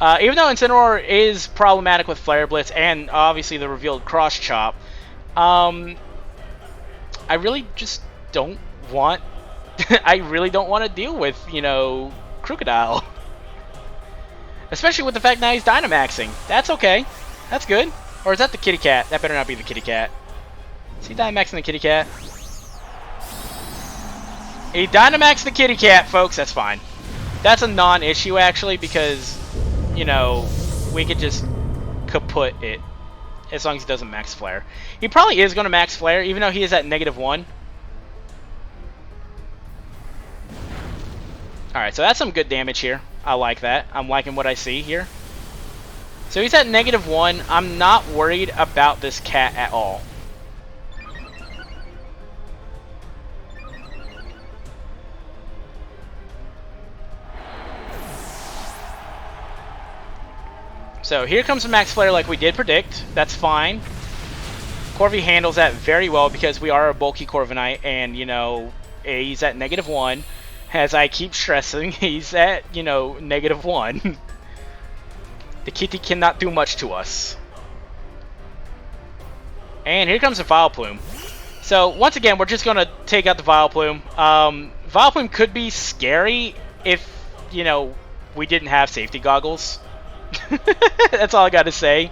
A: Even though Incineroar is problematic with Flare Blitz and obviously the revealed Cross Chop, I really just don't want I really don't want to deal with, you know, Crocodile. Especially with the fact now he's Dynamaxing. That's okay. That's good. Or is that the kitty cat? That better not be the kitty cat. Is he Dynamaxing the kitty cat? He Dynamaxed the kitty cat, folks. That's fine. That's a non-issue, actually, because, you know, we could just kaput it. As long as he doesn't max flare. He probably is going to max flare, even though he is at -1. Alright, so that's some good damage here. I like that. I'm liking what I see here. So he's at -1. I'm not worried about this cat at all. So here comes the max flare like we did predict. That's fine. Corvi handles that very well because we are a bulky Corviknight, and, you know, he's at -1. As I keep stressing, he's at, you know, -1. The kitty cannot do much to us. And here comes the Vileplume. So, once again, we're just going to take out the Vileplume. Vileplume could be scary if, you know, we didn't have safety goggles. That's all I got to say.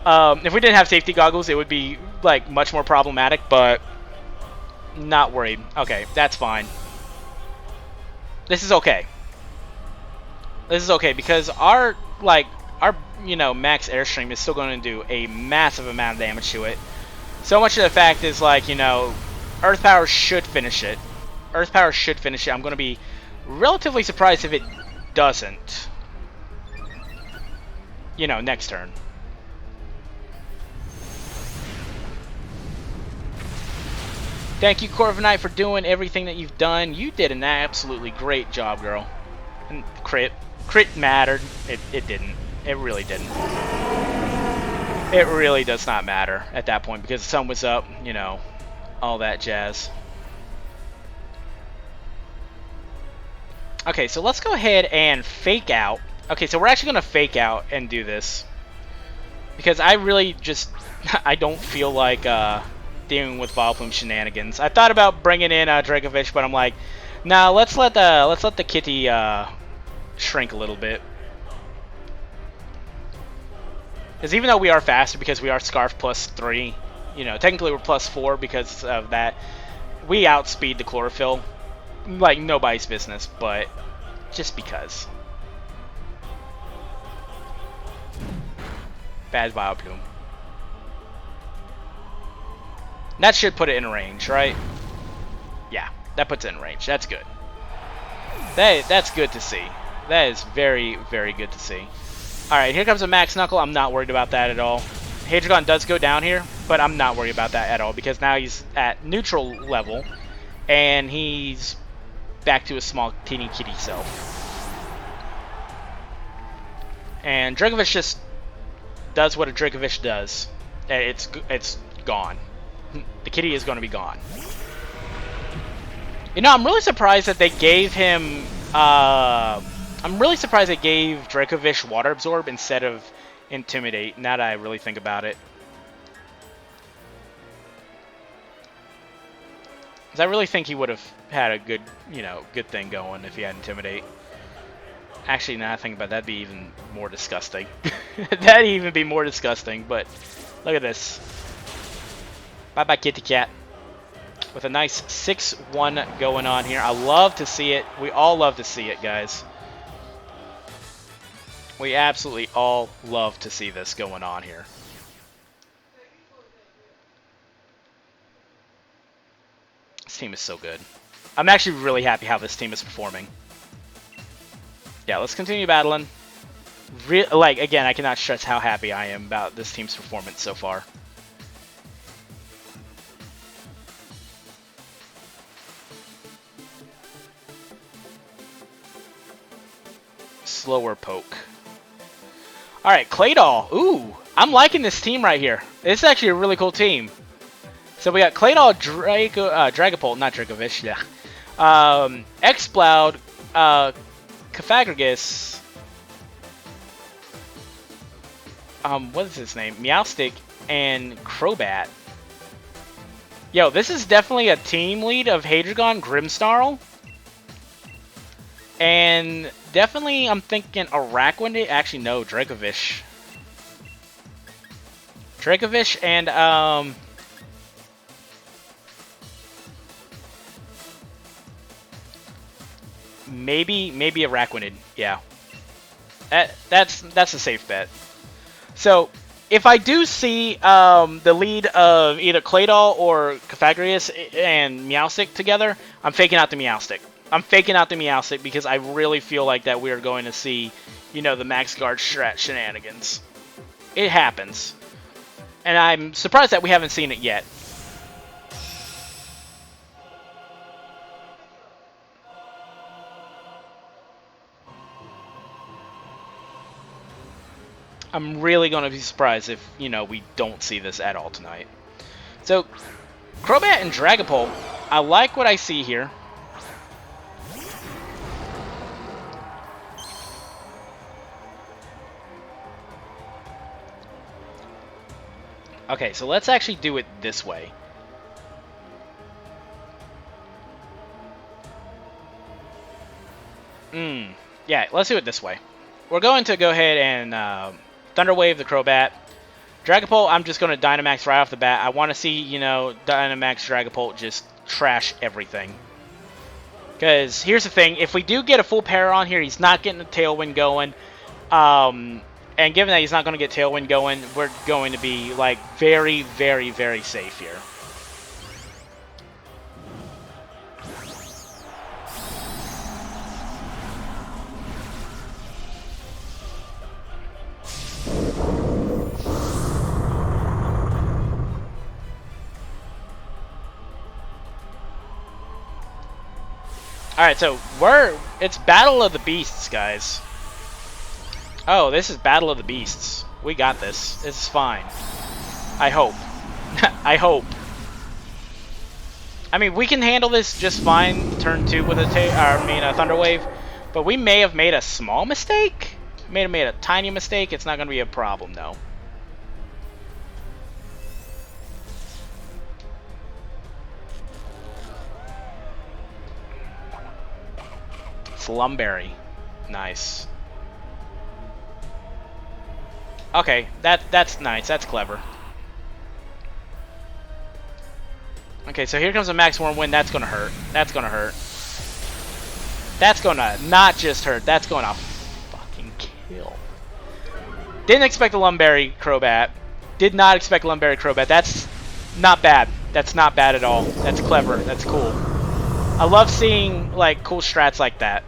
A: If we didn't have safety goggles, it would be, like, much more problematic, but not worried. Okay, that's fine. This is okay. This is okay because our, you know, max airstream is still going to do a massive amount of damage to it. So much of the fact is, like, you know, Earth Power should finish it. Earth Power should finish it. I'm going to be relatively surprised if it doesn't. You know, next turn. Thank you, Corviknight, for doing everything that you've done. You did an absolutely great job, girl. And crit mattered. It didn't. It really didn't. It really does not matter at that point because the sun was up, you know, all that jazz. Okay, so let's go ahead and fake out. Okay, so we're actually going to fake out and do this. Because I really just, I don't feel like dealing with Vileplume shenanigans. I thought about bringing in Dracovish, but I'm like, nah, let's let the kitty shrink a little bit. Because even though we are faster because we are Scarf +3, you know, technically we're +4 because of that, we outspeed the Chlorophyll like nobody's business, but just because. Bad Vileplume. That should put it in range, right? Yeah, that puts it in range. That's good. That's good to see. That is very, very good to see. Alright, here comes a Max Knuckle. I'm not worried about that at all. Hadrigon does go down here, but I'm not worried about that at all because now he's at neutral level and he's back to his small teeny kitty self. And Dracovish just does what a Dracovish does. It's gone. The kitty is going to be gone. You know, I'm really surprised that they gave him... I'm really surprised they gave Dracovish Water Absorb instead of Intimidate, now that I really think about it. Because I really think he would have had a good, you know, good thing going if he had Intimidate. Actually, now I think about it, that'd be even more disgusting. That'd even be more disgusting, but look at this. Bye-bye, kitty cat. With a nice 6-1 going on here. I love to see it. We all love to see it, guys. We absolutely all love to see this going on here. This team is so good. I'm actually really happy how this team is performing. Yeah, let's continue battling. Like, again, I cannot stress how happy I am about this team's performance so far. Slower poke. Alright, Claydol. Ooh, I'm liking this team right here. It's actually a really cool team. So we got Claydol, Dragapult, not Dracovish, yeah. Exploud, Cofagrigus, what is his name? Meowstic, and Crobat. Yo, this is definitely a team lead of Hadrigon, Grimmsnarl. And definitely I'm thinking Araquanid. Actually, no, Dracovish. Dracovish and, maybe Araquanid. Yeah. That's a safe bet. So, if I do see the lead of either Claydol or Cofagrigus and Meowstic together, I'm faking out the Meowstic. I'm faking out the Meowstic because I really feel like that we are going to see, you know, the Max Guard strat shenanigans. It happens. And I'm surprised that we haven't seen it yet. I'm really going to be surprised if, you know, we don't see this at all tonight. So, Crobat and Dragapult, I like what I see here. Okay, so let's actually do it this way. Yeah, let's do it this way. We're going to go ahead and Thunder Wave the Crobat. Dragapult, I'm just going to Dynamax right off the bat. I want to see, you know, Dynamax Dragapult just trash everything. Because here's the thing, if we do get a full pair on here, he's not getting the Tailwind going. And given that he's not going to get Tailwind going, we're going to be, like, very, very, very safe here. Alright, so it's Battle of the Beasts, guys. Oh, this is Battle of the Beasts. We got this. This is fine. I hope. I hope. I mean, we can handle this just fine, turn 2 with a Thunder Wave, but we may have made a small mistake? May have made a tiny mistake. It's not going to be a problem, though. Slumberry. Nice. Okay, that's nice. That's clever. Okay, so here comes a Max Wormwind. That's gonna hurt. That's gonna hurt. That's gonna not just hurt. That's gonna fucking kill. Didn't expect a Lumberry Crobat. Did not expect a Lumberry Crobat. That's not bad. That's not bad at all. That's clever. That's cool. I love seeing, like, cool strats like that.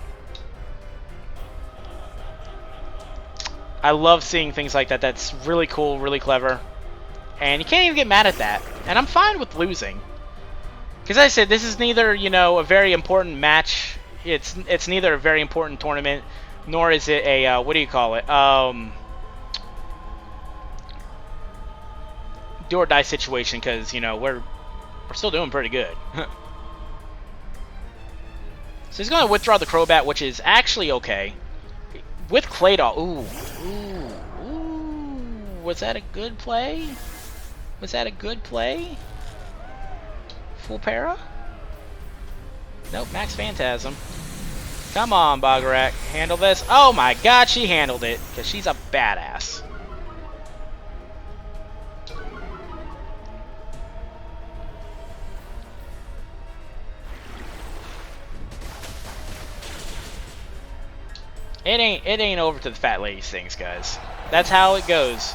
A: I love seeing things like that. That's really cool, really clever. And you can't even get mad at that. And I'm fine with losing. Because as I said, this is neither, you know, a very important match. It's neither a very important tournament, nor is it a, what do you call it? Do or die situation, because, you know, we're still doing pretty good. So he's going to withdraw the Crobat, which is actually okay. With Claydol, ooh, was that a good play? Was that a good play? Full para? Nope, Max Phantasm. Come on, Bogarac, handle this. Oh my god, she handled it, because she's a badass. It ain't over to the fat lady things, guys. That's how it goes.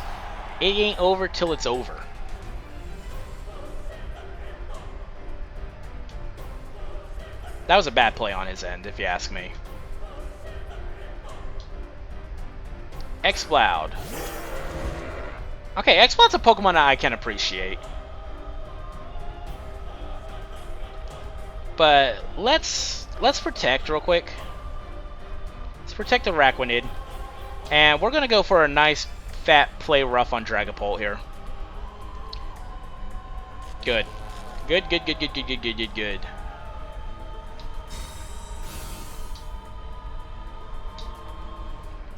A: It ain't over till it's over. That was a bad play on his end, if you ask me. Exploud. Okay, Exploud's a Pokemon I can appreciate. But let's protect real quick. Let's protect the Araquanid. And we're gonna go for a nice fat play rough on Dragapult here. Good. Good.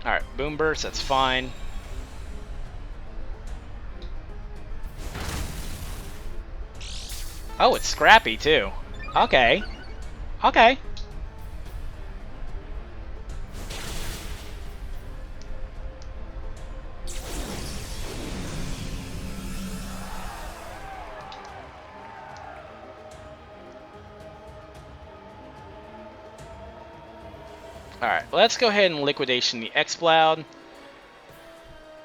A: Alright, Boom Burst, that's fine. Oh, it's Scrappy too. Okay. Okay. Alright, let's go ahead and Liquidation the Exploud.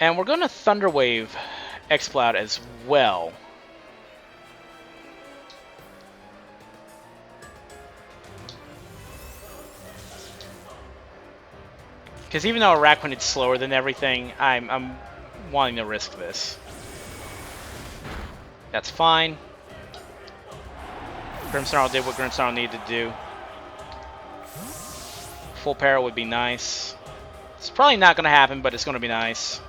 A: And we're going to Thunderwave Exploud as well. Because even though Araquanid's slower than everything, I'm wanting to risk this. That's fine. Grimmsnarl did what Grimmsnarl needed to do. Full para would be nice. It's probably not going to happen, but it's going to be nice.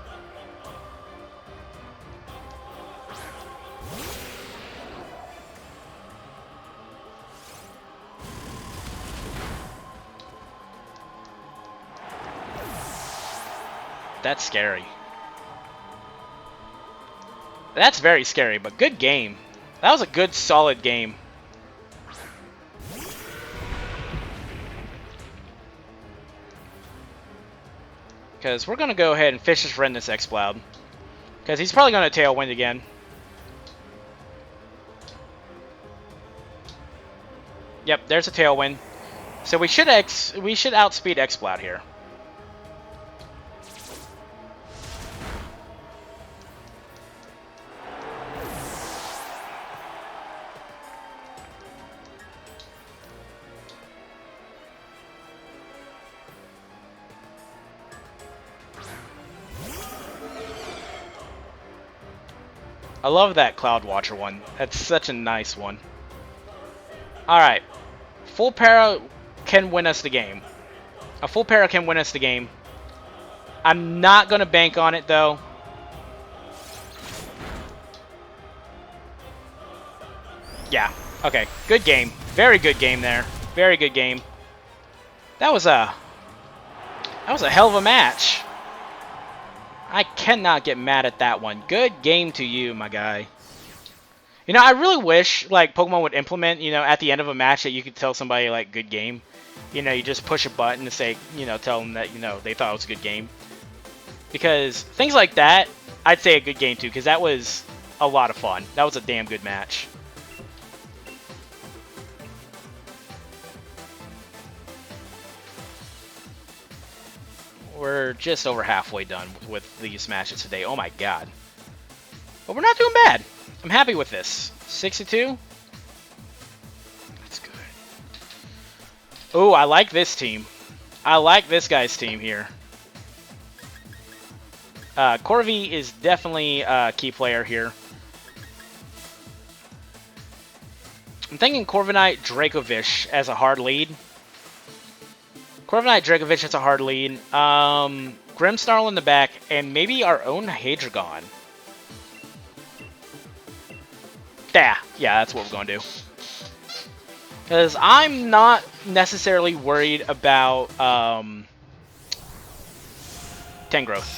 A: That's scary. That's very scary, but good game. That was a good, solid game. Because we're going to go ahead and Fish his friend this Exploud. Because he's probably going to Tailwind again. Yep, there's a Tailwind. So we should outspeed Exploud here. I love that Cloud Watcher one. That's such a nice one. Alright. Full para can win us the game. A full para can win us the game. I'm not going to bank on it, though. Yeah. Okay. Good game. Very good game there. Very good game. That was a hell of a match. I cannot get mad at that one. Good game to you, my guy. You know, I really wish, like, Pokemon would implement, you know, at the end of a match that you could tell somebody, like, good game. You know, you just push a button to say, you know, tell them that, you know, they thought it was a good game. Because things like that, I'd say a good game, too, because that was a lot of fun. That was a damn good match. We're just over halfway done with these matches today. Oh my god. But we're not doing bad. I'm happy with this. 62? That's good. Oh, I like this team. I like this guy's team here. Corvi is definitely a key player here. I'm thinking Corviknight Dracovish as a hard lead. Corviknight Dracovish as a hard lead. Grimmsnarl in the back, and maybe our own Hadrogon. Yeah, that's what we're going to do. Because I'm not necessarily worried about Tangrowth.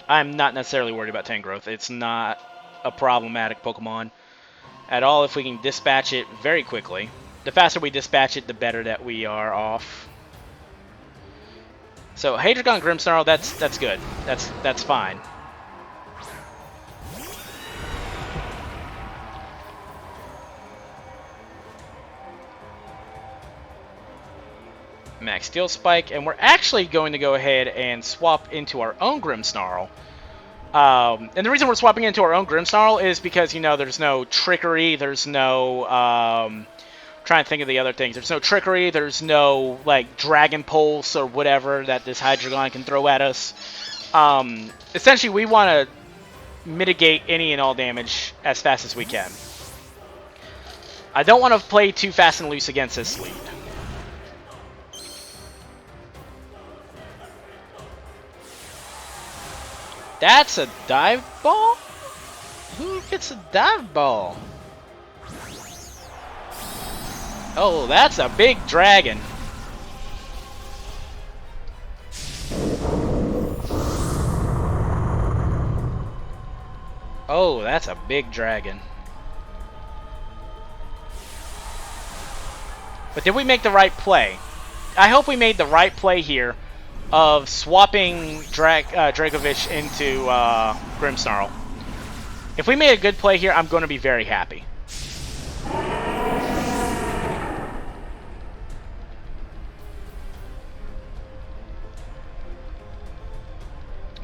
A: I'm not necessarily worried about Tangrowth. It's not a problematic Pokemon at all if we can dispatch it very quickly. The faster we dispatch it, the better that we are off. So Hadrogon Grimmsnarl, that's good. That's fine. Max Steel Spike, and we're actually going to go ahead and swap into our own Grimmsnarl. And the reason we're swapping into our own Grimmsnarl is because, you know, there's no trickery, there's no trying to think of the other things. There's no trickery, there's no, like, Dragon Pulse or whatever that this Hydreigon can throw at us. Essentially, we want to mitigate any and all damage as fast as we can. I don't want to play too fast and loose against this lead. That's a dive ball? Who gets a dive ball? Oh, that's a big dragon. Oh, that's a big dragon. But did we make the right play? I hope we made the right play here of swapping Dracovish into Grimmsnarl. If we made a good play here, I'm going to be very happy.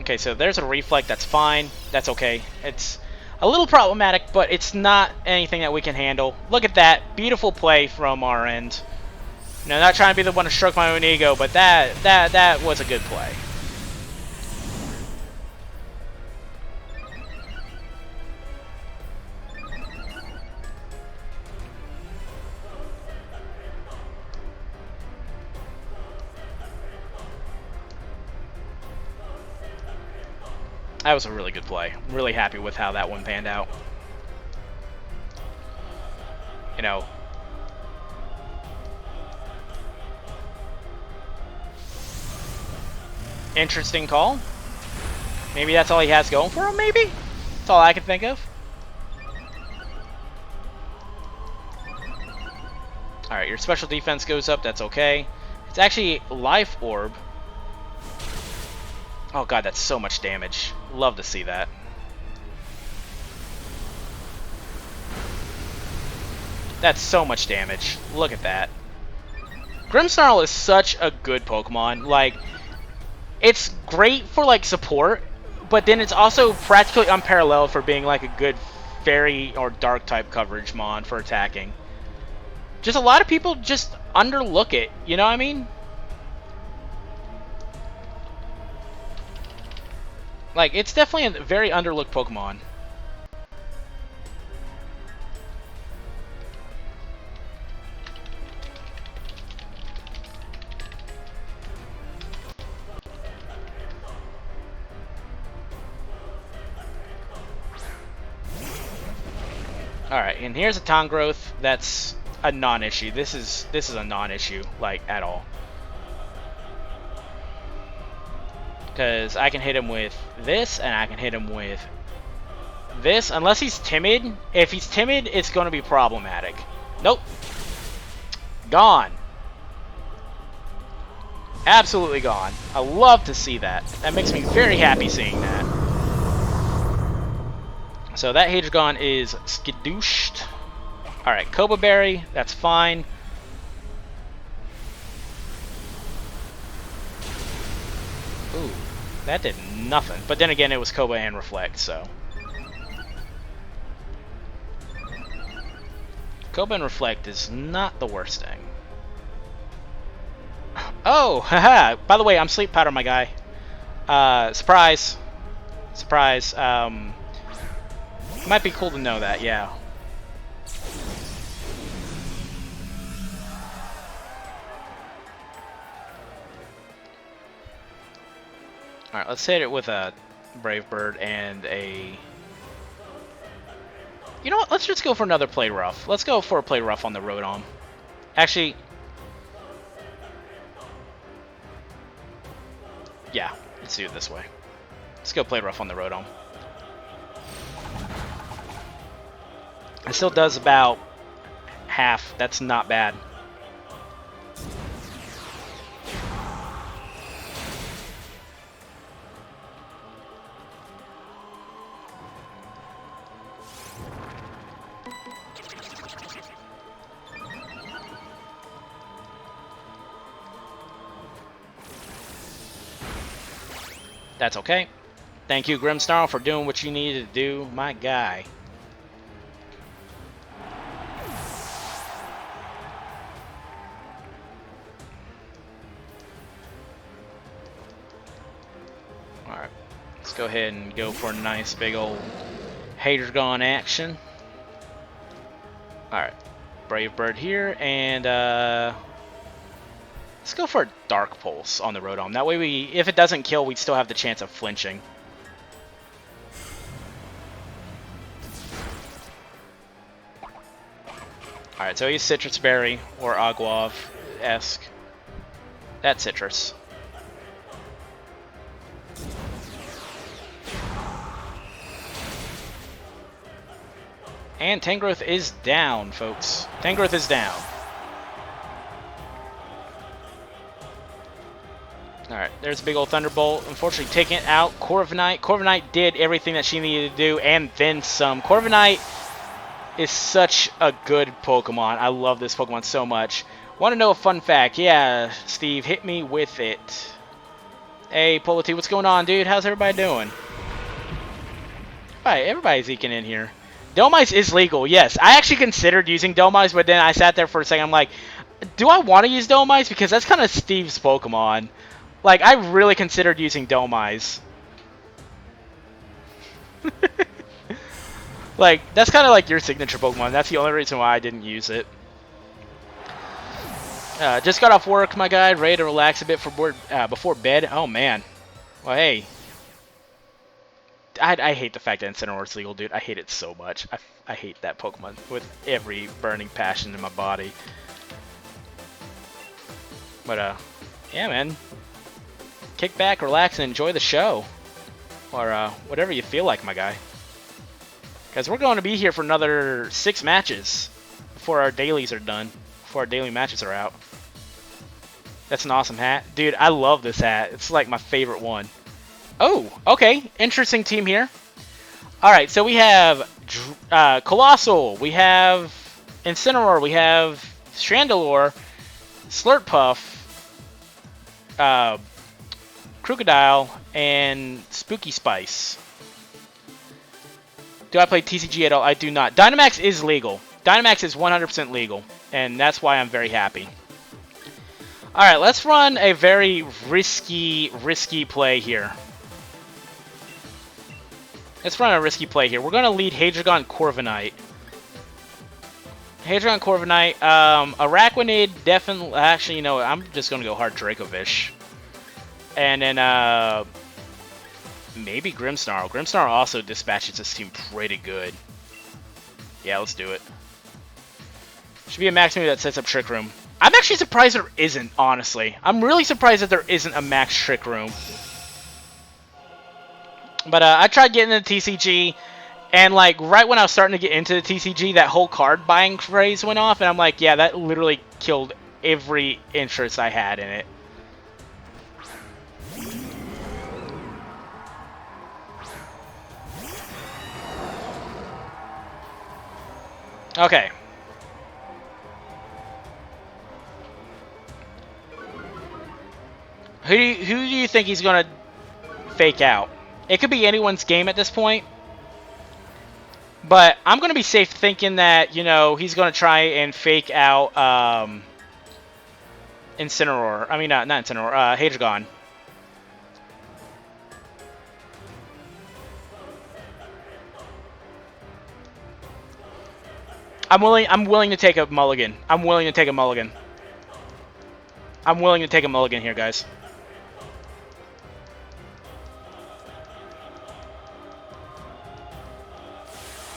A: Okay, so there's a reflect. That's fine. That's okay. It's a little problematic, but it's not anything that we can handle. Look at that. Beautiful play from our end. No, not trying to be the one to stroke my own ego, but that was a good play. That was a really good play. I'm really happy with how that one panned out. You know, interesting call. Maybe that's all he has going for him, maybe? That's all I can think of. Alright, your special defense goes up, that's okay. It's actually Life Orb. Oh god, that's so much damage. Love to see that. That's so much damage. Look at that. Grimmsnarl is such a good Pokemon. Like, it's great for, like, support, but then it's also practically unparalleled for being, like, a good fairy or dark type coverage mon for attacking. Just a lot of people just underlook it, you know what I mean? Like, it's definitely a very underlooked Pokemon. Alright, and here's a Tongrowth that's a non-issue. This is a non-issue, like, at all. Because I can hit him with this, and I can hit him with this. Unless he's timid. If he's timid, it's going to be problematic. Nope. Gone. Absolutely gone. I love to see that. That makes me very happy seeing that. So that Hadrogon is skidooshed. Alright, Koba Berry, that's fine. Ooh, that did nothing. But then again, it was Koba and Reflect, so. Koba and Reflect is not the worst thing. Oh, haha. By the way, I'm Sleep Powder, my guy. Surprise. Surprise. Might be cool to know that, yeah. Alright, let's hit it with a Brave Bird and a... You know what? Let's just go for another Play Rough. Let's go for a Play Rough on the Rotom. Actually... Yeah, let's do it this way. Let's go Play Rough on the Rotom. It still does about half. That's not bad. That's okay. Thank you, Grimmsnarl, for doing what you needed to do, my guy. Alright, let's go ahead and go for a nice big old Hadrogon action. Alright, Brave Bird here, and let's go for a Dark Pulse on the Rotom. That way, if it doesn't kill, we'd still have the chance of flinching. Alright, so he's Citrus Berry or Aguav-esque. That's Citrus. And Tangrowth is down, folks. Tangrowth is down. Alright, there's a big old Thunderbolt. Unfortunately, taking it out. Corviknight. Corviknight did everything that she needed to do, and then some. Corviknight is such a good Pokemon. I love this Pokemon so much. Want to know a fun fact? Yeah, Steve, hit me with it. Hey, Polity, what's going on, dude? How's everybody doing? Everybody's eking in here. Dhelmise is legal, yes. I actually considered using Dhelmise, but then I sat there for a second. I'm like, do I want to use Dhelmise? Because that's kind of Steve's Pokemon. Like, I really considered using Dhelmise. Like, that's kind of like your signature Pokemon. That's the only reason why I didn't use it. Just got off work, my guy. Ready to relax a bit before bed. Oh, man. Well, hey. I hate the fact that Incineroar is legal, dude. I hate it so much. I hate that Pokemon with every burning passion in my body. But, yeah, man. Kick back, relax, and enjoy the show. Or, whatever you feel like, my guy. Because we're going to be here for another 6 matches before our dailies are done. Before our daily matches are out. That's an awesome hat. Dude, I love this hat. It's like my favorite one. Oh, okay. Interesting team here. Alright, so we have Colossal. We have Incineroar. We have Chandelure. Slurpuff. Crocodile. And Spooky Spice. Do I play TCG at all? I do not. Dynamax is legal. Dynamax is 100% legal. And that's why I'm very happy. Alright, let's run a very risky play here. Let's run a risky play here. We're going to lead Hadrogon Corviknight. Hadrogon Corviknight. Araquanid, definitely... Actually, you know, I'm just going to go hard Dracovish. And then, maybe Grimmsnarl. Grimmsnarl also dispatches this team pretty good. Yeah, let's do it. Should be a max move that sets up Trick Room. I'm actually surprised there isn't, honestly. I'm really surprised that there isn't a max Trick Room. But I tried getting into TCG, and like right when I was starting to get into the TCG, that whole card buying phrase went off, and I'm like, yeah, that literally killed every interest I had in it. Okay. Who do you think he's gonna fake out? It could be anyone's game at this point. But I'm gonna be safe thinking that, you know, he's gonna try and fake out Incineroar. I mean, not Incineroar, Hadrogon. I'm willing to take a mulligan. I'm willing to take a mulligan. I'm willing to take a mulligan here, guys.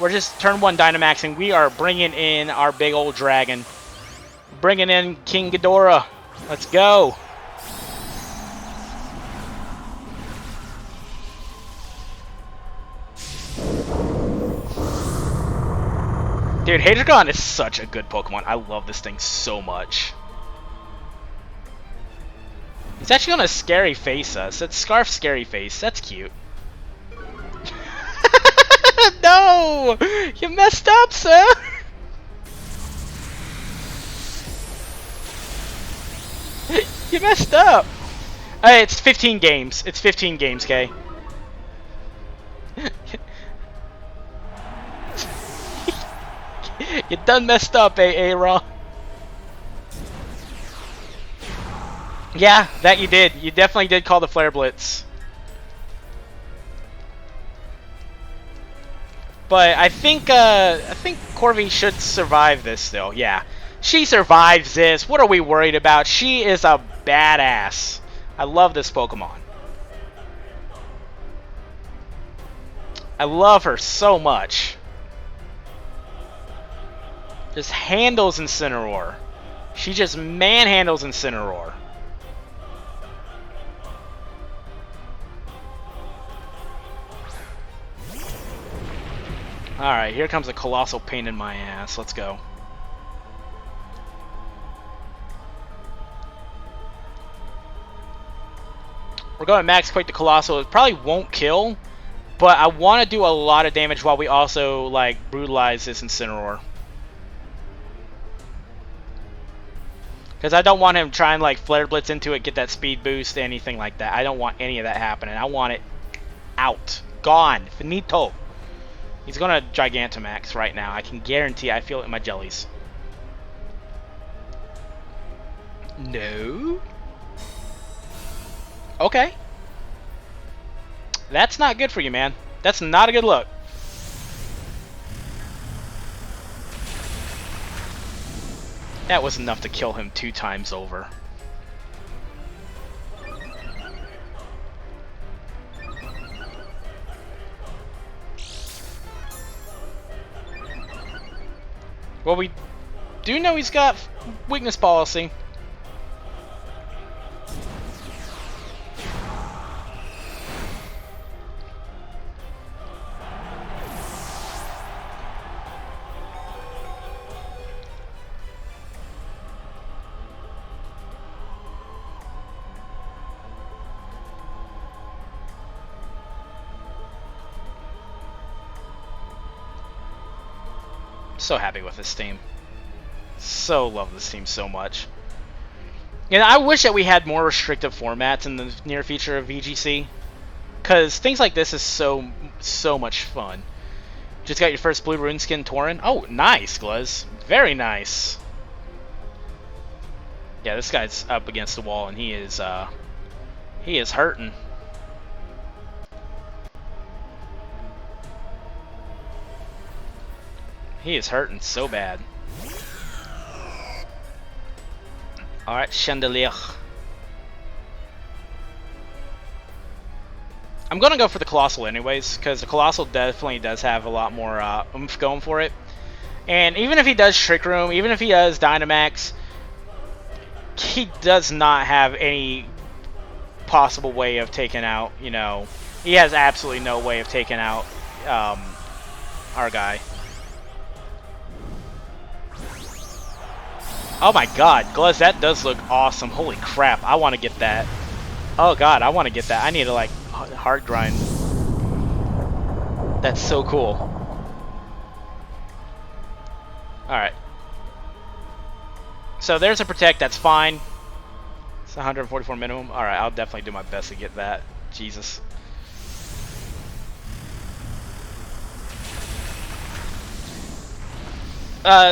A: We're just turn 1 Dynamaxing. We are bringing in our big old dragon. Bringing in King Ghidorah. Let's go. Dude, Hadrogon is such a good Pokemon. I love this thing so much. He's actually gonna scary face us. That's Scarf Scary Face. That's cute. No! You messed up, sir! You messed up! Hey, it's 15 games. It's 15 games, Kay. You done messed up, A-Raw. Yeah, that you did. You definitely did call the Flare Blitz. But I think Corvi should survive this still. Yeah. She survives this. What are we worried about? She is a badass. I love this Pokemon. I love her so much. Just handles Incineroar. She just manhandles Incineroar. Alright, here comes a colossal pain in my ass. Let's go. We're going to max quake the Colossal. It probably won't kill, but I want to do a lot of damage while we also, like, brutalize this Incineroar. Because I don't want him trying like Flare Blitz into it, get that speed boost, anything like that. I don't want any of that happening. I want it out. Gone. Finito. He's going to Gigantamax right now. I can guarantee I feel it in my jellies. No. Okay. That's not good for you, man. That's not a good look. That was enough to kill him 2 times over. Well, we do know he's got weakness policy. So happy with this team. So love this team so much. And I wish that we had more restrictive formats in the near future of VGC. Because things like this is so much fun. Just got your first blue rune skin, Tauren. Oh, nice, Gluz. Very nice. Yeah, this guy's up against the wall and he is hurting. He is hurting so bad. Alright, Chandelier. I'm gonna go for the Colossal anyways, because the Colossal definitely does have a lot more oomph going for it. And even if he does Trick Room, even if he does Dynamax, he does not have any possible way of taking out, you know, he has absolutely no way of taking out our guy. Oh my god, Gluz, that does look awesome. Holy crap, I want to get that. Oh god, I want to get that. I need to, like, hard grind. That's so cool. Alright. So there's a Protect, that's fine. It's 144 minimum. Alright, I'll definitely do my best to get that. Jesus.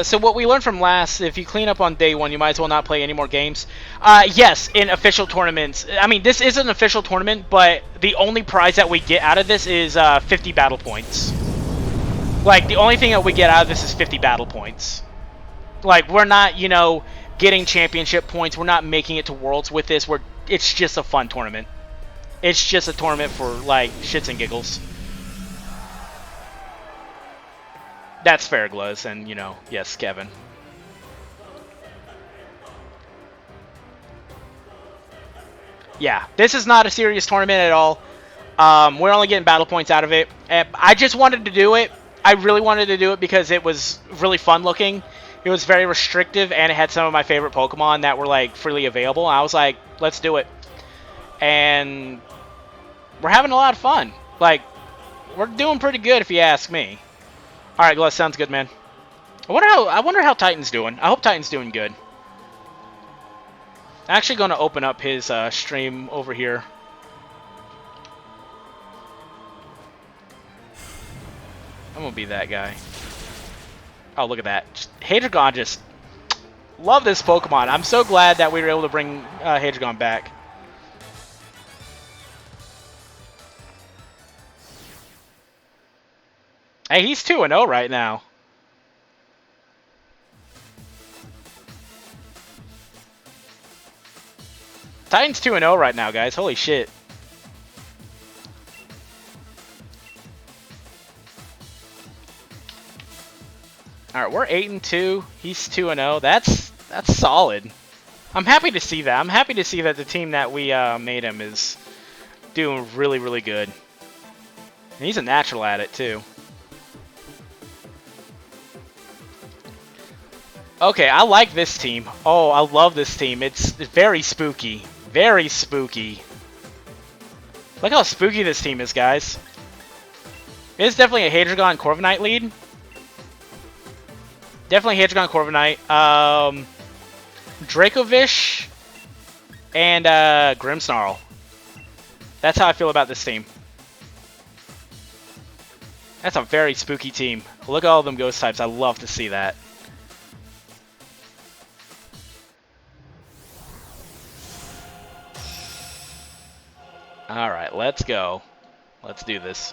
A: So what we learned from last, if you clean up on day 1, you might as well not play any more games. Yes, in official tournaments. I mean, this is an official tournament, but the only prize that we get out of this is 50 battle points. Like, the only thing that we get out of this is 50 battle points. Like, we're not, you know, getting championship points. We're not making it to Worlds with this. It's just a fun tournament. It's just a tournament for, like, shits and giggles. That's fair, Gluz, and, you know, yes, Kevin. Yeah, this is not a serious tournament at all. We're only getting battle points out of it. And I just wanted to do it. I really wanted to do it because it was really fun looking. It was very restrictive, and it had some of my favorite Pokemon that were, like, freely available. I was like, let's do it. And we're having a lot of fun. Like, we're doing pretty good if you ask me. Alright, Gluz, sounds good, man. I wonder how Titan's doing. I hope Titan's doing good. I'm actually going to open up his stream over here. I'm going to be that guy. Oh, look at that. Hadrigon just... Love this Pokemon. I'm so glad that we were able to bring Hadrigon back. Hey, he's 2-0 right now. Titan's 2-0 right now, guys. Holy shit. Alright, we're 8-2. He's 2-0. That's solid. I'm happy to see that. I'm happy to see that the team that we made him is doing really, really good. And he's a natural at it, too. Okay, I like this team. Oh, I love this team. It's very spooky. Very spooky. Look how spooky this team is, guys. It's definitely a Hadrigon Corviknight lead. Definitely Hadrigon Corviknight. Dracovish, and Grimmsnarl. That's how I feel about this team. That's a very spooky team. Look at all of them ghost types. I love to see that. Alright, let's go. Let's do this.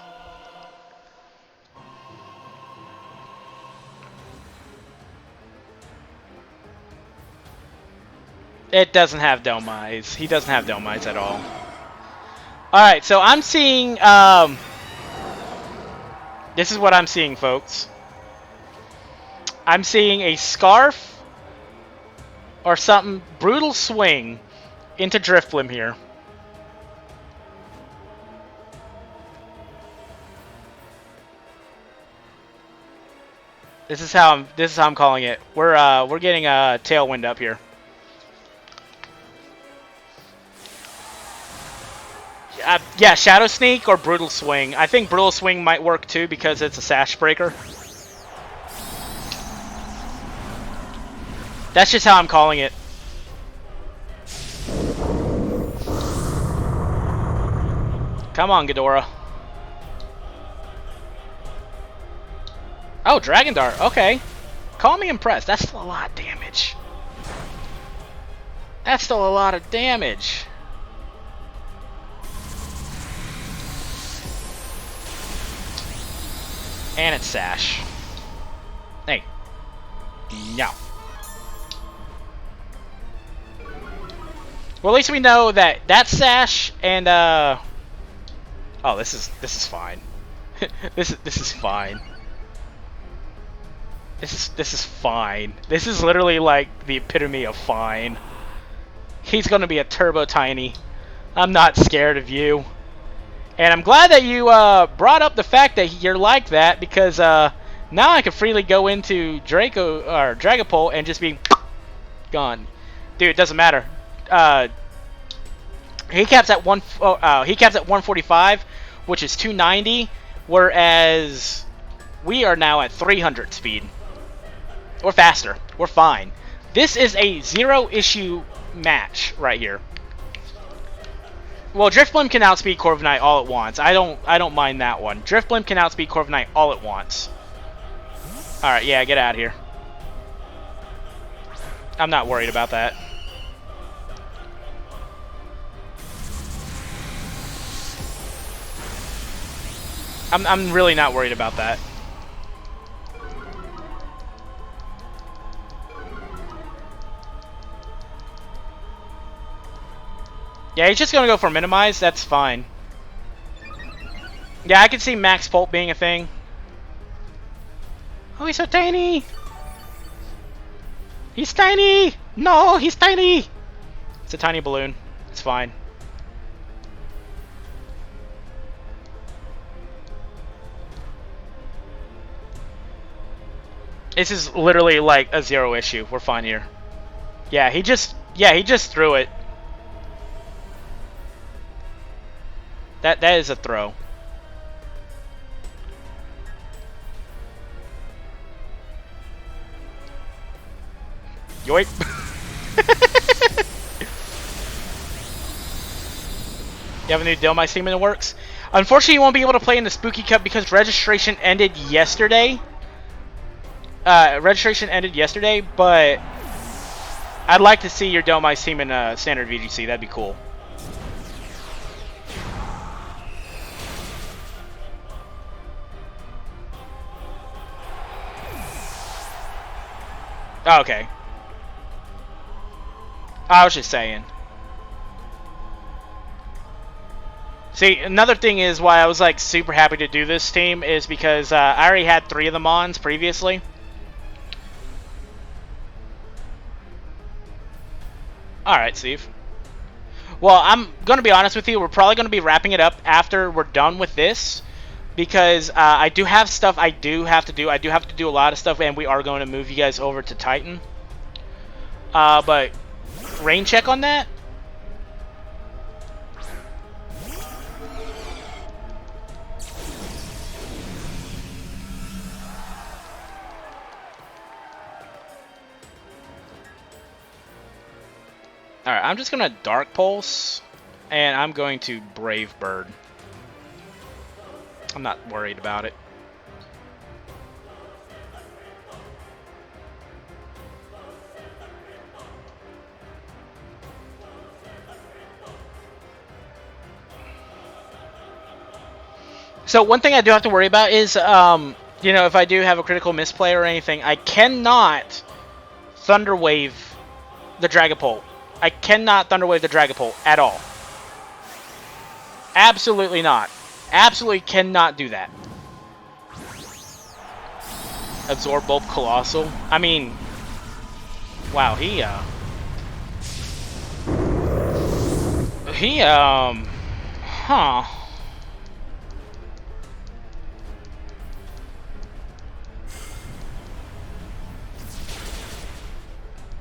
A: It doesn't have Dome Eyes. He doesn't have Dome Eyes at all. Alright, so I'm seeing... this is what I'm seeing, folks. I'm seeing a Scarf or something. Brutal Swing into Drifblim here. This is how I'm calling it. We're getting a Tailwind up here. Yeah, Shadow Sneak or Brutal Swing. I think Brutal Swing might work too because it's a Sash Breaker. That's just how I'm calling it. Come on, Ghidorah. Oh, Dragon Dart. Okay. Call me impressed. That's still a lot of damage. That's still a lot of damage. And it's Sash. Hey. No. Well, at least we know that that's Sash and oh, this is fine. this is fine. This is fine. This is literally like the epitome of fine. He's gonna be a Turbo Tiny. I'm not scared of you. And I'm glad that you brought up the fact that you're like that, because now I can freely go into Draco or Dragapult and just be gone. Dude, it doesn't matter. He caps at 145, which is 290, whereas we are now at 300 speed. Or faster. We're fine. This is a zero-issue match right here. Well, Drifblim can outspeed Corviknight all at once. I don't mind that one. Drifblim can outspeed Corviknight all at once. Alright, yeah, get out of here. I'm not worried about that. I'm really not worried about that. Yeah, he's just gonna go for minimize. That's fine. Yeah, I can see Max Pulp being a thing. Oh, he's so tiny. He's tiny. No, he's tiny. It's a tiny balloon. It's fine. This is literally like a zero issue. We're fine here. Yeah, he just threw it. That is a throw. Yoink. You have a new Dhelmise team in the works? Unfortunately, you won't be able to play in the Spooky Cup because registration ended yesterday. But I'd like to see your Dhelmise team in Standard VGC. That'd be cool. Oh, okay. I was just saying. See, another thing is why I was like super happy to do this team is because I already had 3 of the Mons previously. Alright, Steve. Well, I'm going to be honest with you. We're probably going to be wrapping it up after we're done with this. Because I do have stuff I do have to do. I do have to do a lot of stuff, and we are going to move you guys over to Titan. But rain check on that. Alright, I'm just gonna Dark Pulse, and I'm going to Brave Bird. I'm not worried about it. So one thing I do have to worry about is, you know, if I do have a critical misplay or anything, I cannot Thunder Wave the Dragapult. I cannot Thunder Wave the Dragapult at all. Absolutely not. Absolutely cannot do that. Absorb Bulb Colossal. I mean, wow, huh.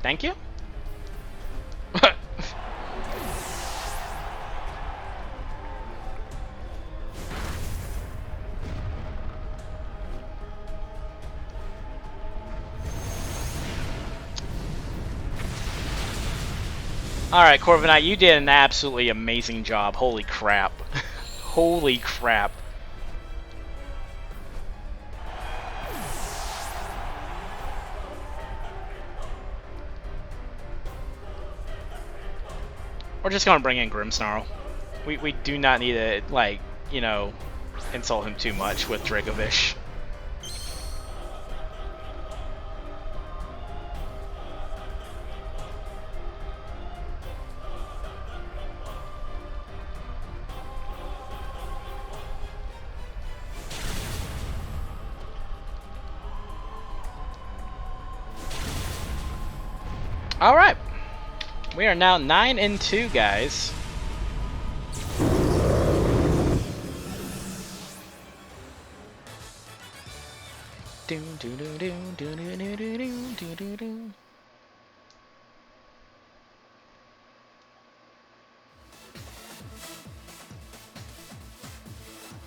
A: Thank you. Alright, Corviknight, you did an absolutely amazing job. Holy crap. Holy crap. We're just gonna bring in Grimmsnarl. We do not need to, like, you know, insult him too much with Dracovish. Alright. We are now 9-2, guys.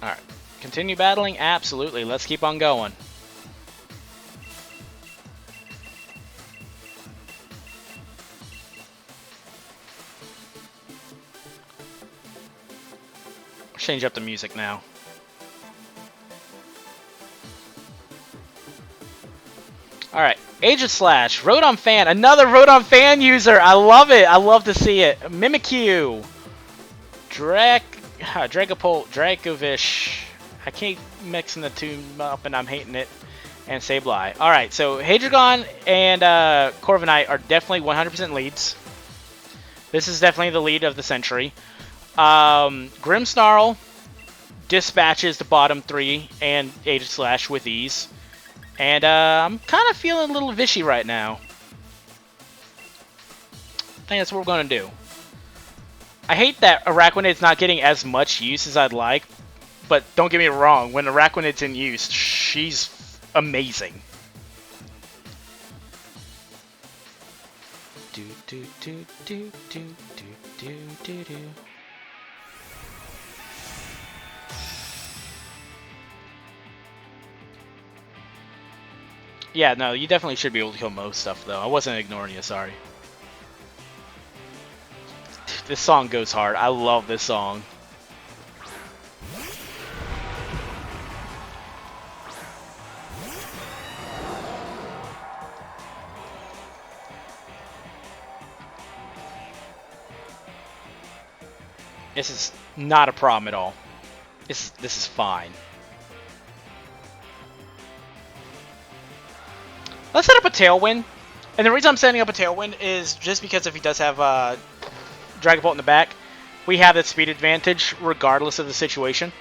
A: Alright. Continue battling? Absolutely. Let's keep on going. Change up the music now. Alright, Agent Slash, Rotom Fan, another Rotom Fan user! I love it! I love to see it. Mimikyu, Dragapult, Dracovish. I keep mixing the two up and I'm hating it. And Sableye. Alright, so Hadrogon and Corviknight are definitely 100% leads. This is definitely the lead of the century. Grimmsnarl dispatches the bottom three and Agent Slash with ease. And I'm kind of feeling a little vishy right now. I think that's what we're going to do. I hate that Araquanid's not getting as much use as I'd like. But don't get me wrong, when Araquanid's in use, she's amazing. Do do do do do do do do do. Yeah, no, you definitely should be able to kill most stuff, though. I wasn't ignoring you, sorry. This song goes hard. I love this song. This is not a problem at all. This is fine. Let's set up a Tailwind. And the reason I'm setting up a Tailwind is just because if he does have Dragapult in the back, we have that speed advantage regardless of the situation.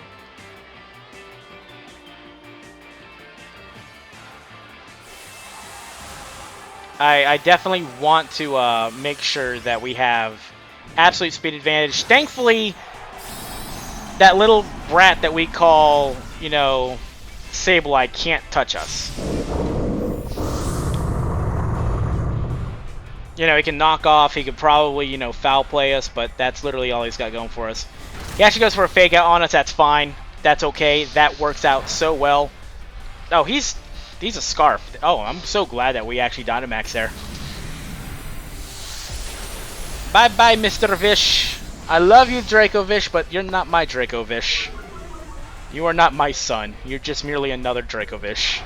A: I definitely want to make sure that we have absolute speed advantage. Thankfully, that little brat that we call, you know, Sableye can't touch us. You know, he can knock off, he could probably, you know, foul play us, but that's literally all he's got going for us. He actually goes for a fake out on us, that's fine. That's okay, that works out so well. Oh, he's a Scarf. Oh, I'm so glad that we actually Dynamax there. Bye-bye, Mr. Vish. I love you, Dracovish, but you're not my Dracovish. You are not my son. You're just merely another Dracovish.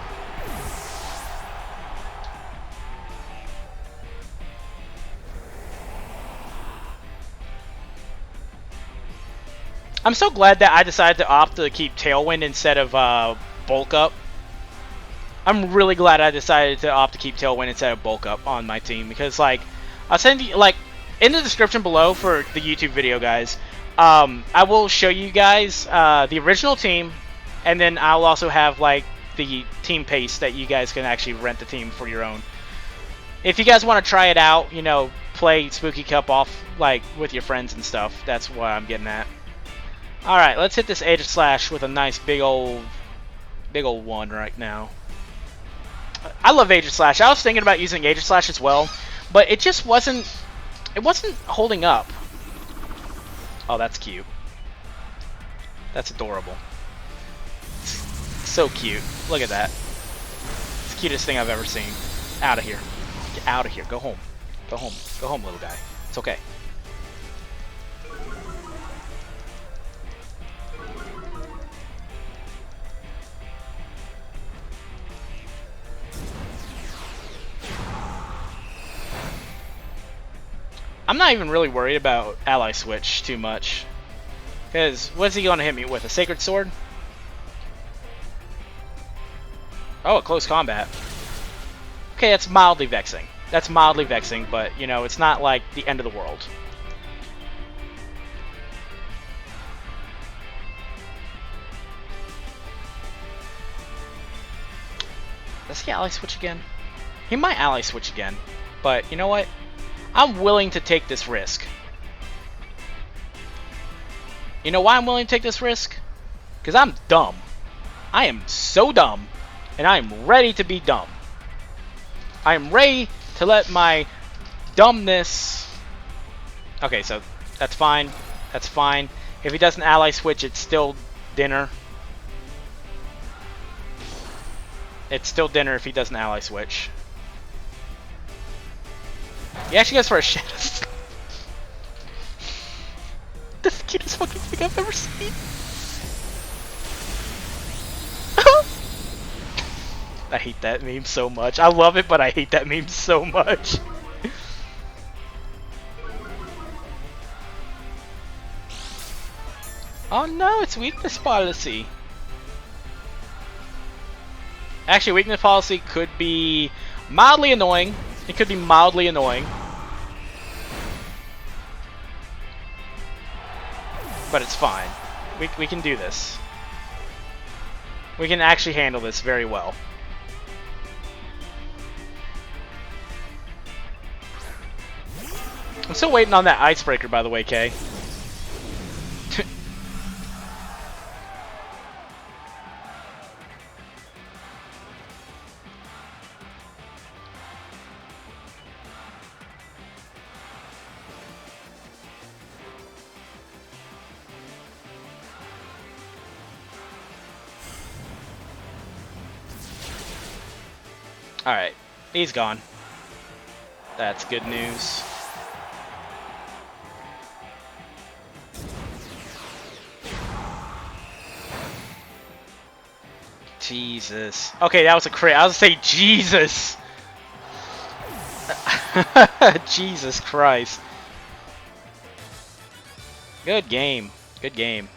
A: I'm so glad that I decided to opt to keep Tailwind instead of Bulk Up. I'm really glad I decided to opt to keep Tailwind instead of Bulk Up on my team, because, like, I'll send you, like, in the description below for the YouTube video, guys, I will show you guys the original team, and then I'll also have, like, the team paste that you guys can actually rent the team for your own. If you guys want to try it out, you know, play Spooky Cup off, like, with your friends and stuff, that's what I'm getting at. Alright, let's hit this Aegislash with a nice big old one right now. I love Aegislash. I was thinking about using Aegislash as well, but it just wasn't holding up. Oh, that's cute. That's adorable. So cute. Look at that. It's the cutest thing I've ever seen. Out of here. Get out of here. Go home. Go home. Go home, little guy. It's okay. I'm not even really worried about Ally Switch too much. Because, what's he going to hit me with? A Sacred Sword? Oh, a Close Combat. Okay, that's mildly vexing. That's mildly vexing, but, you know, it's not like the end of the world. Does he Ally Switch again? He might Ally Switch again. But, you know what? I'm willing to take this risk. You know why I'm willing to take this risk? Because I'm dumb. I am so dumb. And I am ready to be dumb. I am ready to let my dumbness... Okay, so that's fine. That's fine. If he doesn't Ally Switch, it's still dinner. It's still dinner if he doesn't Ally Switch. He actually goes for a Shadow Slam. That's the cutest fucking thing I've ever seen. I hate that meme so much. I love it, but I hate that meme so much. Oh no, it's weakness policy. Actually, weakness policy could be mildly annoying. It could be mildly annoying. But it's fine. We can do this. We can actually handle this very well. I'm still waiting on that Icebreaker, by the way, Kay. Alright, he's gone. That's good news. Jesus. Okay, that was a crit. I was gonna say Jesus. Jesus Christ. Good game. Good game.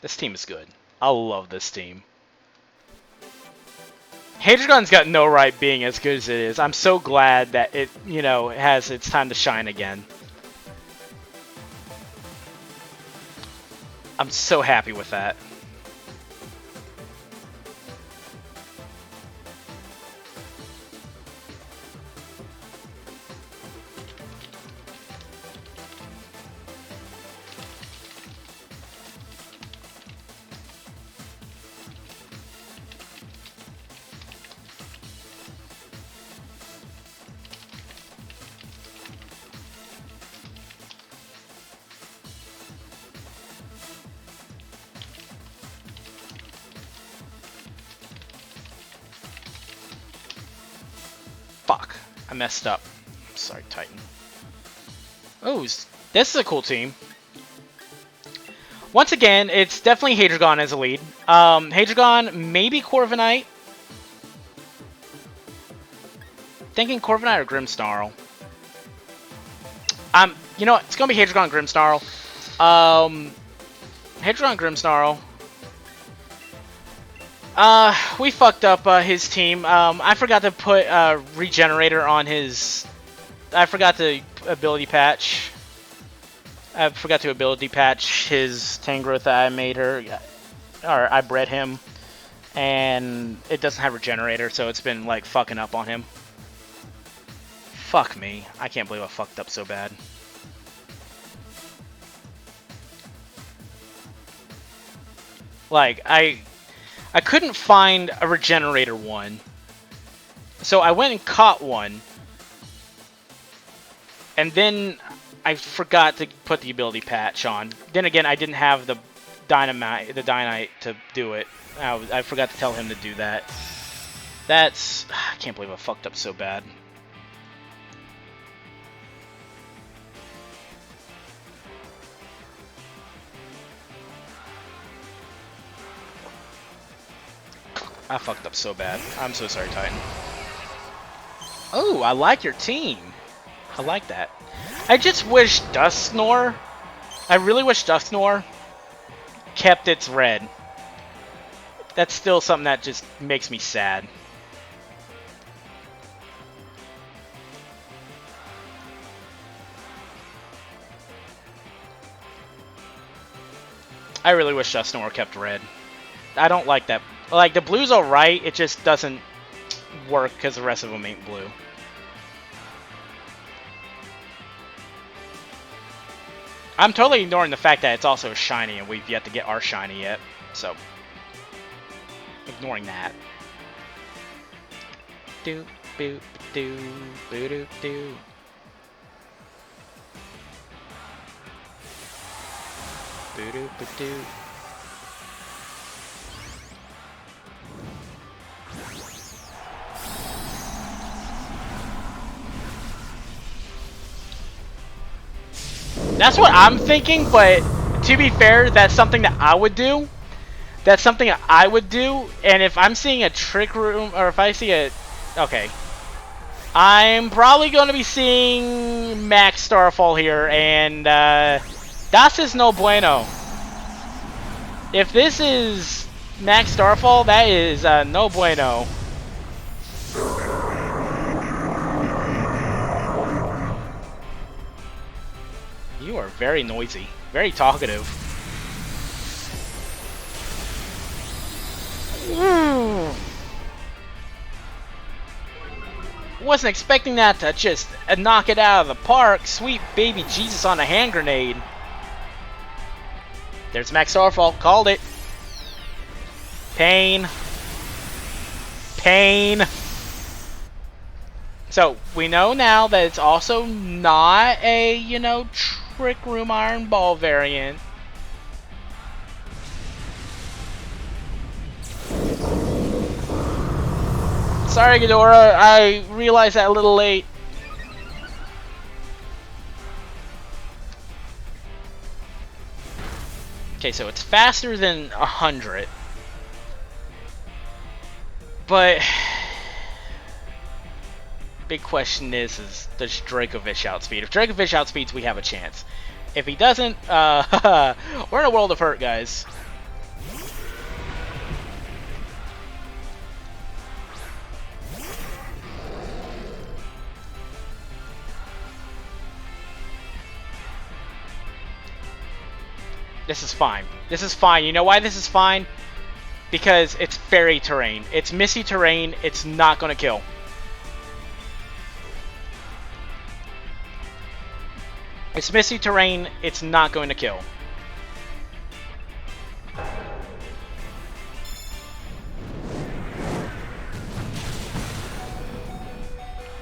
A: This team is good. I love this team. Hadrian's got no right being as good as it is. I'm so glad that it, you know, has its time to shine again. I'm so happy with that. Fuck. I messed up. Sorry, Titan. Oh, this is a cool team. Once again, it's definitely Hadrigon as a lead. Hadrigon, maybe Corviknight. Thinking Corviknight or Grimmsnarl. You know what? It's gonna be Hadrigon Grimmsnarl. Hadrigon Grimmsnarl. We fucked up his team. I forgot to put Regenerator on his. I forgot to ability patch. I forgot to ability patch his Tangrowth that I made her, or I bred him, and it doesn't have Regenerator, so it's been like fucking up on him. Fuck me. I can't believe I fucked up so bad. Like, I couldn't find a Regenerator one. So I went and caught one. And then I forgot to put the ability patch on. Then again, I didn't have the Dynamite to do it. I forgot to tell him to do that. I can't believe I fucked up so bad. I fucked up so bad. I'm so sorry, Titan. Oh, I like your team. I like that. I just wish Dusknoir. I really wish Dusknoir kept its red. That's still something that just makes me sad. I really wish Dusknoir kept red. I don't like that. Like, the blue's alright, it just doesn't work because the rest of them ain't blue. I'm totally ignoring the fact that it's also shiny and we've yet to get our shiny yet, so ignoring that. Do boop do boo doo do. Boo doo boo doo. That's what I'm thinking, but to be fair, that's something that I would do. That's something that I would do, and if I'm seeing a trick room, or if I see a... Okay. I'm probably going to be seeing Max Starfall here, and das is no bueno. If this is Max Starfall, that is no bueno. You are very noisy, very talkative. Wasn't expecting that to just knock it out of the park. Sweet baby Jesus on a hand grenade. There's Max Starfall. Called it. Pain. Pain. So, we know now that it's also not a, you know, Trick Room Iron Ball variant. Sorry, Ghidorah, I realized that a little late. Okay, so it's faster than 100. But big question is does Dracovish outspeed? If Dracovish outspeeds, we have a chance. If he doesn't, we're in a world of hurt, guys. This is fine. This is fine. You know why this is fine? Because it's fairy terrain. It's misty terrain. It's not going to kill. It's misty terrain. It's not going to kill.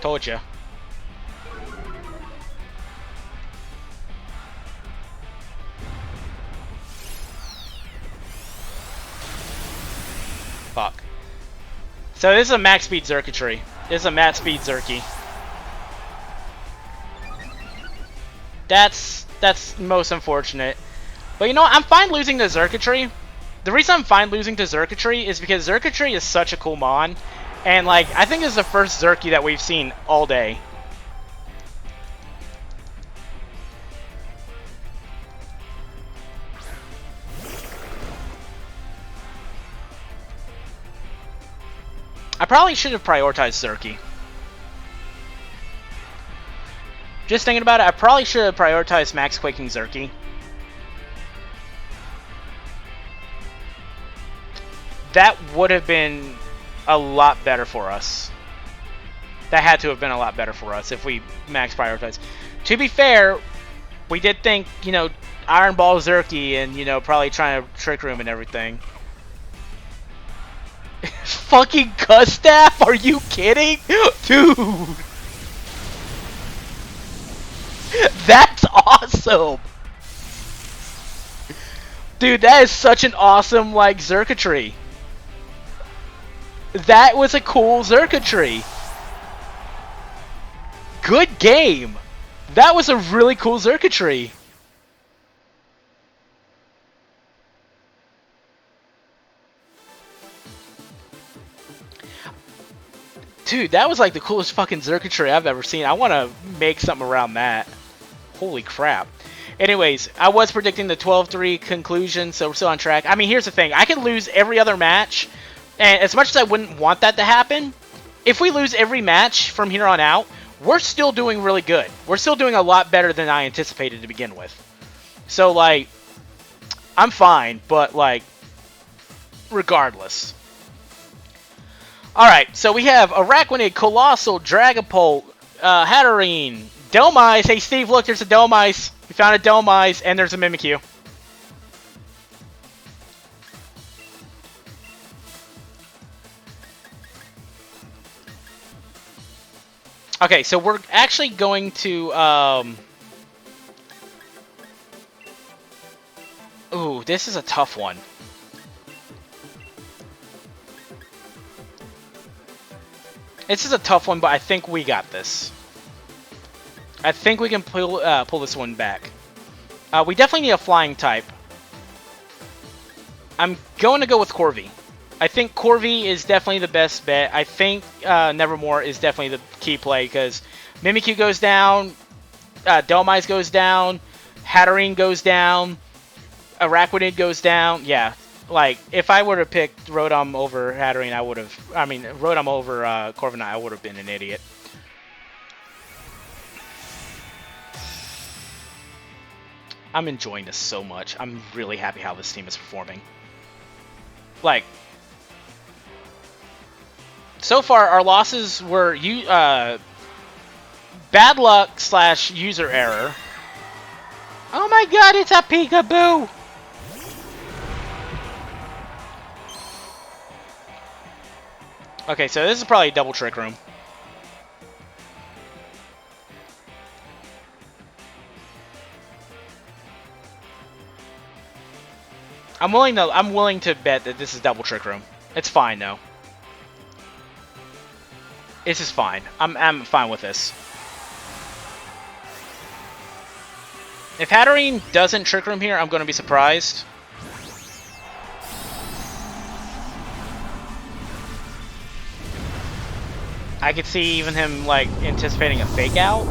A: Told ya. Fuck. So this is a max speed Zerkatry. This is a max speed Zerky. That's most unfortunate. But you know what? I'm fine losing to Xurkitree. The reason I'm fine losing to Xurkitree is because Xurkitree is such a cool mon. And, like, I think this is the first Xurky that we've seen all day. I probably should have prioritized Xurky. Just thinking about it, I probably should have prioritized Max Quaking Xurky. That would have been a lot better for us. That had to have been a lot better for us if we max prioritized. To be fair, we did think, you know, Iron Ball Xurky and, you know, probably trying to Trick Room and everything. Fucking Gustav? Are you kidding? Dude! That's awesome! Dude, that is such an awesome, like, Xurkitree. That was a cool Xurkitree. Good game! That was a really cool Xurkitree. Dude, that was like the coolest fucking Xurkitree I've ever seen. I want to make something around that. Holy crap. Anyways, I was predicting the 12-3 conclusion, so we're still on track. I mean, here's the thing. I can lose every other match, and as much as I wouldn't want that to happen, if we lose every match from here on out, we're still doing really good. We're still doing a lot better than I anticipated to begin with. So, like, I'm fine, but, like, regardless. Alright, so we have Araquanid, Colossal, Dragapult, Hatterene, Delmice. Hey, Steve, look, there's a Delmice. We found a Delmice, and there's a Mimikyu. Okay, so we're actually going to, Ooh, this is a tough one. This is a tough one, but I think we got this. I think we can pull this one back. We definitely need a flying type. I'm going to go with Corvi. I think Corvi is definitely the best bet. I think Nevermore is definitely the key play because Mimikyu goes down, Delmice goes down, Hatterene goes down, Araquanid goes down. Yeah, like if I would have picked Rotom over Hatterene, I would have. I mean, Rotom over Corviknight, I would have been an idiot. I'm enjoying this so much. I'm really happy how this team is performing. Like, so far our losses were bad luck / user error. Oh my god, it's a peekaboo! Okay, so this is probably a double Trick Room. I'm willing to bet that this is double Trick Room. It's fine though. This is fine. I'm fine with this. If Hatterene doesn't Trick Room here, I'm going to be surprised. I could see even him like anticipating a fake out.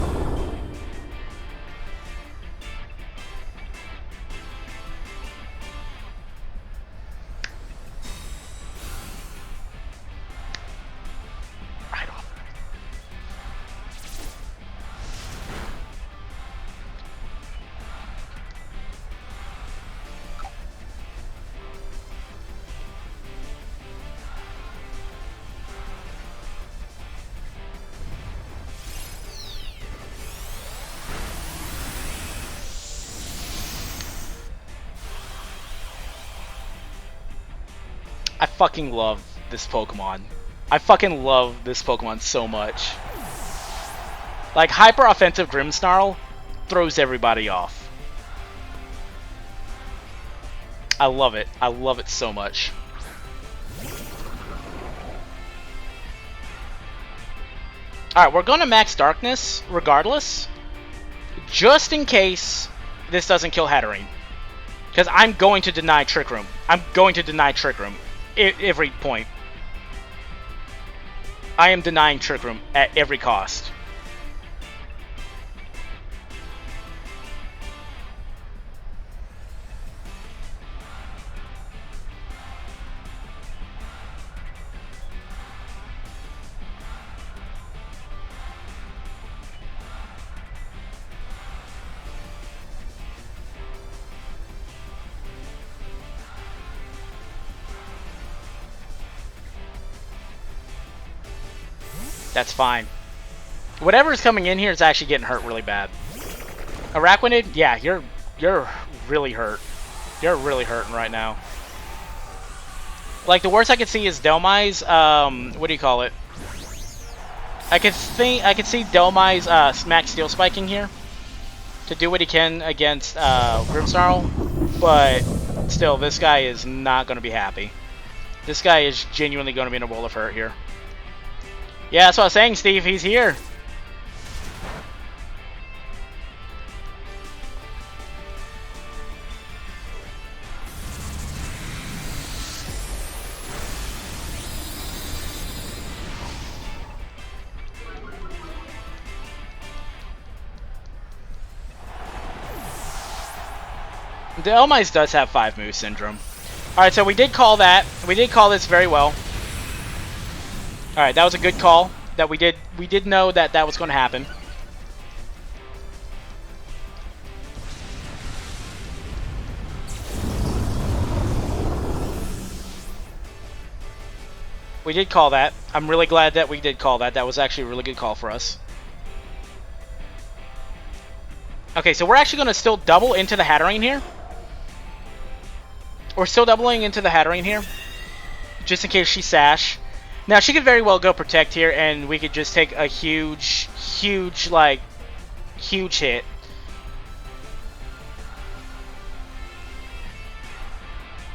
A: I fucking love this Pokemon. I fucking love this Pokemon so much. Like, Hyper Offensive Grimmsnarl throws everybody off. I love it. I love it so much. Alright, we're going to max Darkness regardless. just in case this doesn't kill Hatterene. Because I'm going to deny Trick Room. I'm going to deny Trick Room at every point. I am denying Trick Room at every cost. That's fine. Whatever's coming in here is actually getting hurt really bad. Araquanid, yeah, you're really hurt. You're really hurting right now. Like, the worst I could see is Delmai's, what do you call it? I could see Delmai's Smack Steel Spiking here to do what he can against Grimmsnarl, but still, this guy is not going to be happy. This guy is genuinely going to be in a world of hurt here. Yeah, that's what I was saying, Steve. He's here. The Elmise does have 5 move syndrome. Alright, so we did call that. We did call this very well. Alright, that was a good call. That we did know that that was going to happen. We did call that. I'm really glad that we did call that. That was actually a really good call for us. Okay, so we're actually going to still double into the Hatterene here. We're still doubling into the Hatterene here. Just in case she Sash. Now, she could very well go Protect here, and we could just take a huge hit.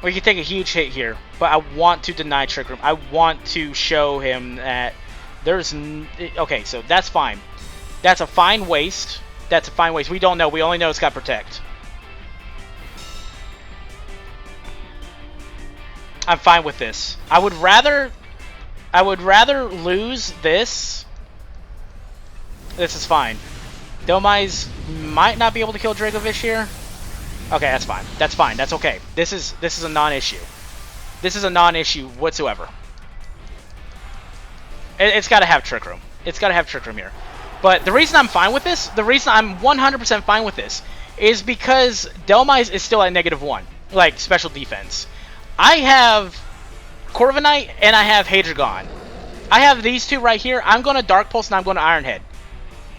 A: We could take a huge hit here, but I want to deny Trick Room. I want to show him that there's... Okay, so that's fine. That's a fine waste. That's a fine waste. We don't know. We only know it's got Protect. I'm fine with this. I would rather lose this. This is fine. Delmai's might not be able to kill Dracovish here. Okay, that's fine. That's fine. That's okay. This is a non-issue. This is a non-issue whatsoever. It's got to have Trick Room. It's got to have Trick Room here. But the reason I'm fine with this, the reason I'm 100% fine with this, is because Delmai's is still at -1, like special defense. I have Corviknight and I have Hadrogon. I have these two right here. I'm going to Dark Pulse and I'm going to Iron Head.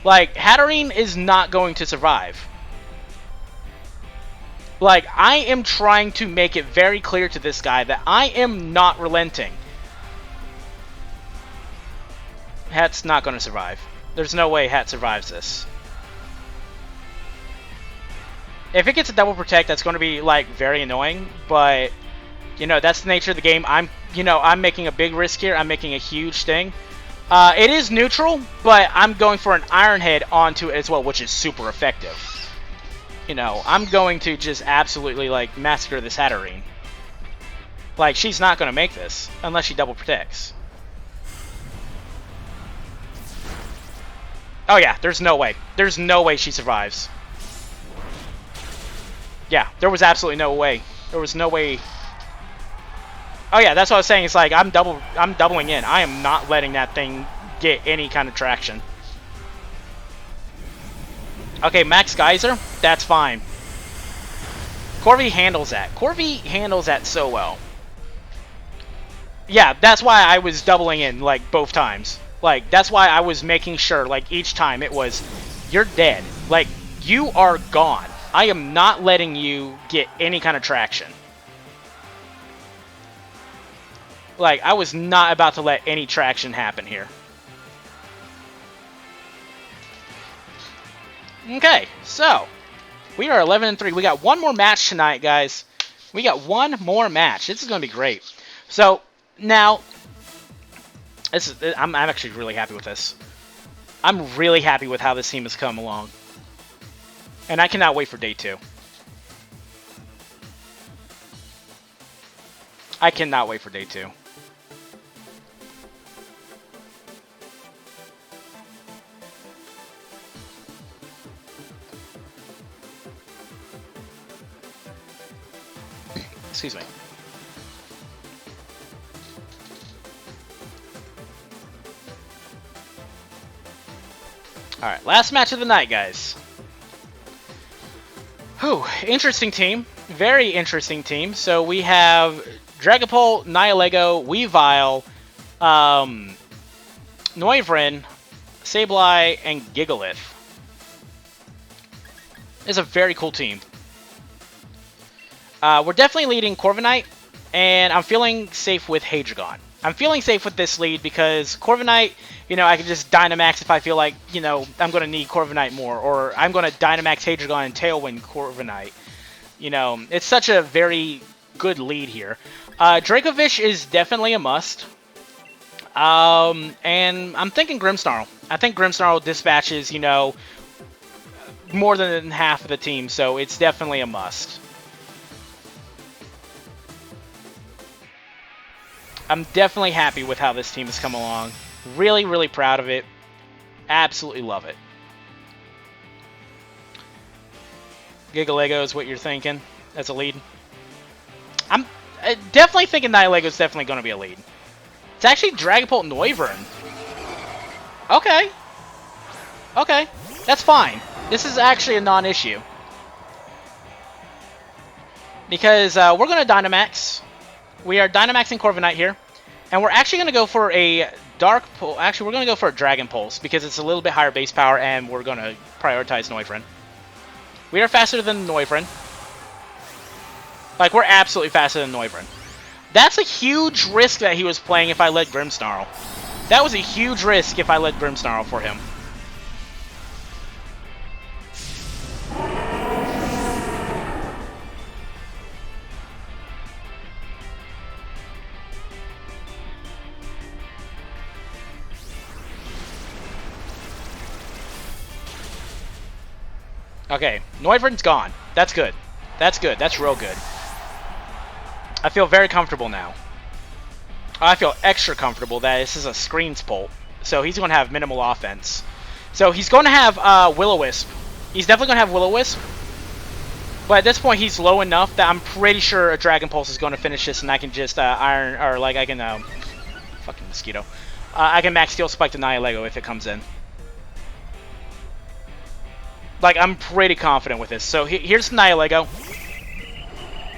A: Like, Hatterene is not going to survive. Like, I am trying to make it very clear to this guy that I am not relenting. Hat's not going to survive. There's no way Hat survives this. If it gets a double protect, that's going to be, like, very annoying, but... You know, that's the nature of the game. I'm making a big risk here. I'm making a huge thing. It is neutral, but I'm going for an Iron Head onto it as well, which is super effective. You know, I'm going to just absolutely, like, massacre this Hatterene. Like, she's not going to make this unless she double protects. Oh, yeah, there's no way. There's no way she survives. Yeah, there was absolutely no way. There was no way... Oh yeah, that's what I was saying. It's like I'm doubling in. I am not letting that thing get any kind of traction. Okay, Max Geyser, that's fine. Corvi handles that. Corvi handles that so well. Yeah, that's why I was doubling in, like, both times. Like, that's why I was making sure, like, each time it was, you're dead. Like, you are gone. I am not letting you get any kind of traction. Like, I was not about to let any traction happen here. Okay, so we are 11-3. We got one more match tonight, guys. We got one more match. This is going to be great. So, now, I'm actually really happy with this. I'm really happy with how this team has come along. And I cannot wait for day 2. I cannot wait for day 2. Excuse me. Alright, last match of the night, guys. Whew, interesting team. Very interesting team. So we have Dragapult, Nihilego, Weavile, Noivern, Sableye, and Gigalith. It's a very cool team. We're definitely leading Corviknight, and I'm feeling safe with Hydreigon. I'm feeling safe with this lead because Corviknight, you know, I can just Dynamax if I feel like, you know, I'm going to need Corviknight more, or I'm going to Dynamax Hydreigon and Tailwind Corviknight. You know, it's such a very good lead here. Dracovish is definitely a must. And I'm thinking Grimmsnarl. I think Grimmsnarl dispatches, you know, more than half of the team, so it's definitely a must. I'm definitely happy with how this team has come along. Really, really proud of it. Absolutely love it. Gigalego is what you're thinking as a lead. I'm definitely thinking Nihilego is definitely going to be a lead. It's actually Dragapult and Noivern. Okay. Okay. That's fine. This is actually a non-issue. Because we're going to Dynamax. We are Dynamaxing Corviknight here. And we're actually going to go for a Dark Pulse. Actually, we're going to go for a Dragon Pulse because it's a little bit higher base power and we're going to prioritize Noivern. We are faster than Noivern. Like, we're absolutely faster than Noivern. That's a huge risk that he was playing if I led Grimmsnarl. That was a huge risk if I led Grimmsnarl for him. Okay, Noivern's gone. That's good. That's good. That's real good. I feel very comfortable now. I feel extra comfortable that this is a Screens Bolt. So he's going to have minimal offense. So he's going to have Will-O-Wisp. He's definitely going to have Will-O-Wisp. But at this point, he's low enough that I'm pretty sure a Dragon Pulse is going to finish this, and I can just Iron, or like I can, fucking mosquito. I can Max Steel Spike to Nihilego if it comes in. Like, I'm pretty confident with this. So here's Nihilego.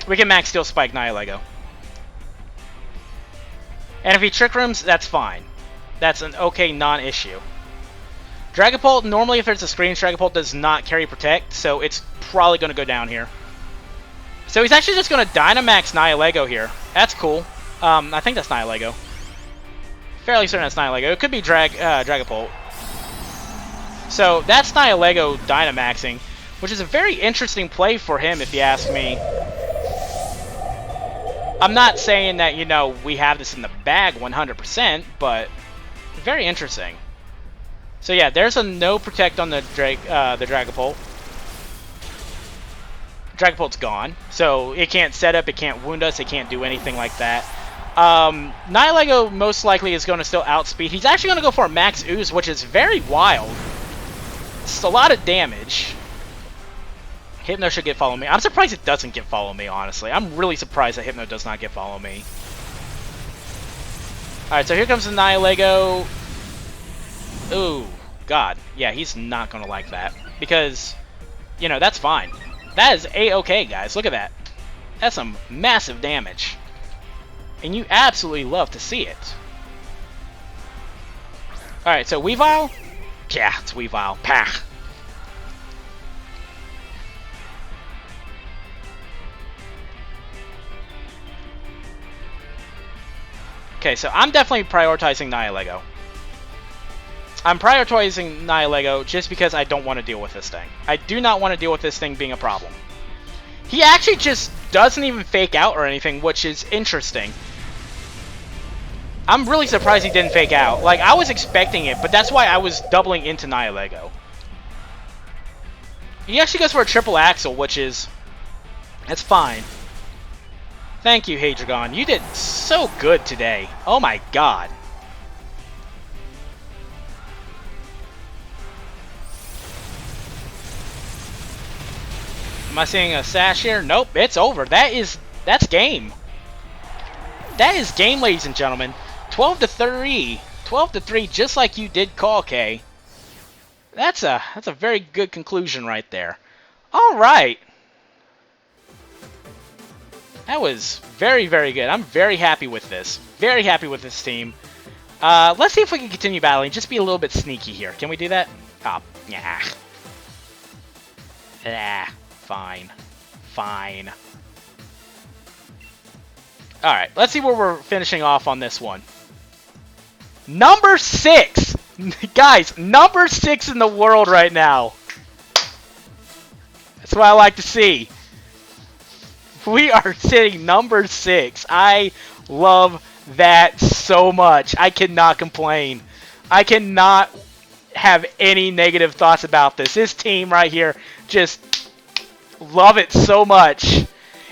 A: We can Max Steel Spike Nihilego. And if he Trick Rooms, that's fine. That's an okay non-issue. Dragapult, normally if there's a screen, Dragapult does not carry Protect, so it's probably going to go down here. So he's actually just going to Dynamax Nihilego here. That's cool. I think that's Nihilego. Fairly certain that's Nihilego. It could be Dragapult. So that's Nihilego Dynamaxing, which is a very interesting play for him, if you ask me. I'm not saying that, you know, we have this in the bag 100%, but very interesting. So yeah, there's a no Protect on the Dragapult. Dragapult's gone, so it can't set up, it can't wound us, it can't do anything like that. Nihilego most likely is going to still outspeed. He's actually going to go for a Max Ooze, which is very wild. It's a lot of damage. Hypno should get Follow Me. I'm surprised it doesn't get Follow Me, honestly. I'm really surprised that Hypno does not get Follow Me. Alright, so here comes the Nihilego. Ooh, God. Yeah, he's not going to like that. Because, you know, that's fine. That is A-okay, guys. Look at that. That's some massive damage. And you absolutely love to see it. Alright, so Weavile? Yeah, it's Weavile. Pah. Okay, so I'm definitely prioritizing Nihilego. I'm prioritizing Nihilego just because I don't want to deal with this thing. I do not want to deal with this thing being a problem. He actually just doesn't even fake out or anything, which is interesting. I'm really surprised he didn't fake out. Like, I was expecting it, but that's why I was doubling into Nihilego. He actually goes for a triple axle, which is... That's fine. Thank you, Hadrigon. You did so good today. Oh my god. Am I seeing a sash here? Nope, it's over. That's game. That is game, ladies and gentlemen. 12 to 3. 12 to 3, just like you did call, Kay. That's a very good conclusion right there. All right. That was very, very good. I'm very happy with this. Very happy with this team. Let's see if we can continue battling. Just be a little bit sneaky here. Can we do that? Oh, yeah. Fine. Fine. Alright, let's see where we're finishing off on this one. Number 6! Guys, number 6 in the world right now. That's what I like to see. We are sitting number 6. I love that so much. I cannot complain. I cannot have any negative thoughts about this. This team right here, just love it so much.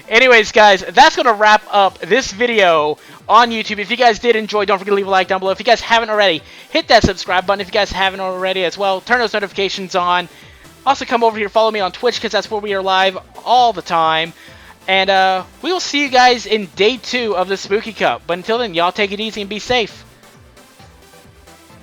A: Anyways, guys, that's going to wrap up this video on YouTube. If you guys did enjoy, don't forget to leave a like down below. If you guys haven't already, hit that subscribe button. If you guys haven't already as well, turn those notifications on. Also, come over here, follow me on Twitch, because that's where we are live all the time. And we will see you guys in Day 2 of the Spooky Cup. But until then, y'all take it easy and be safe.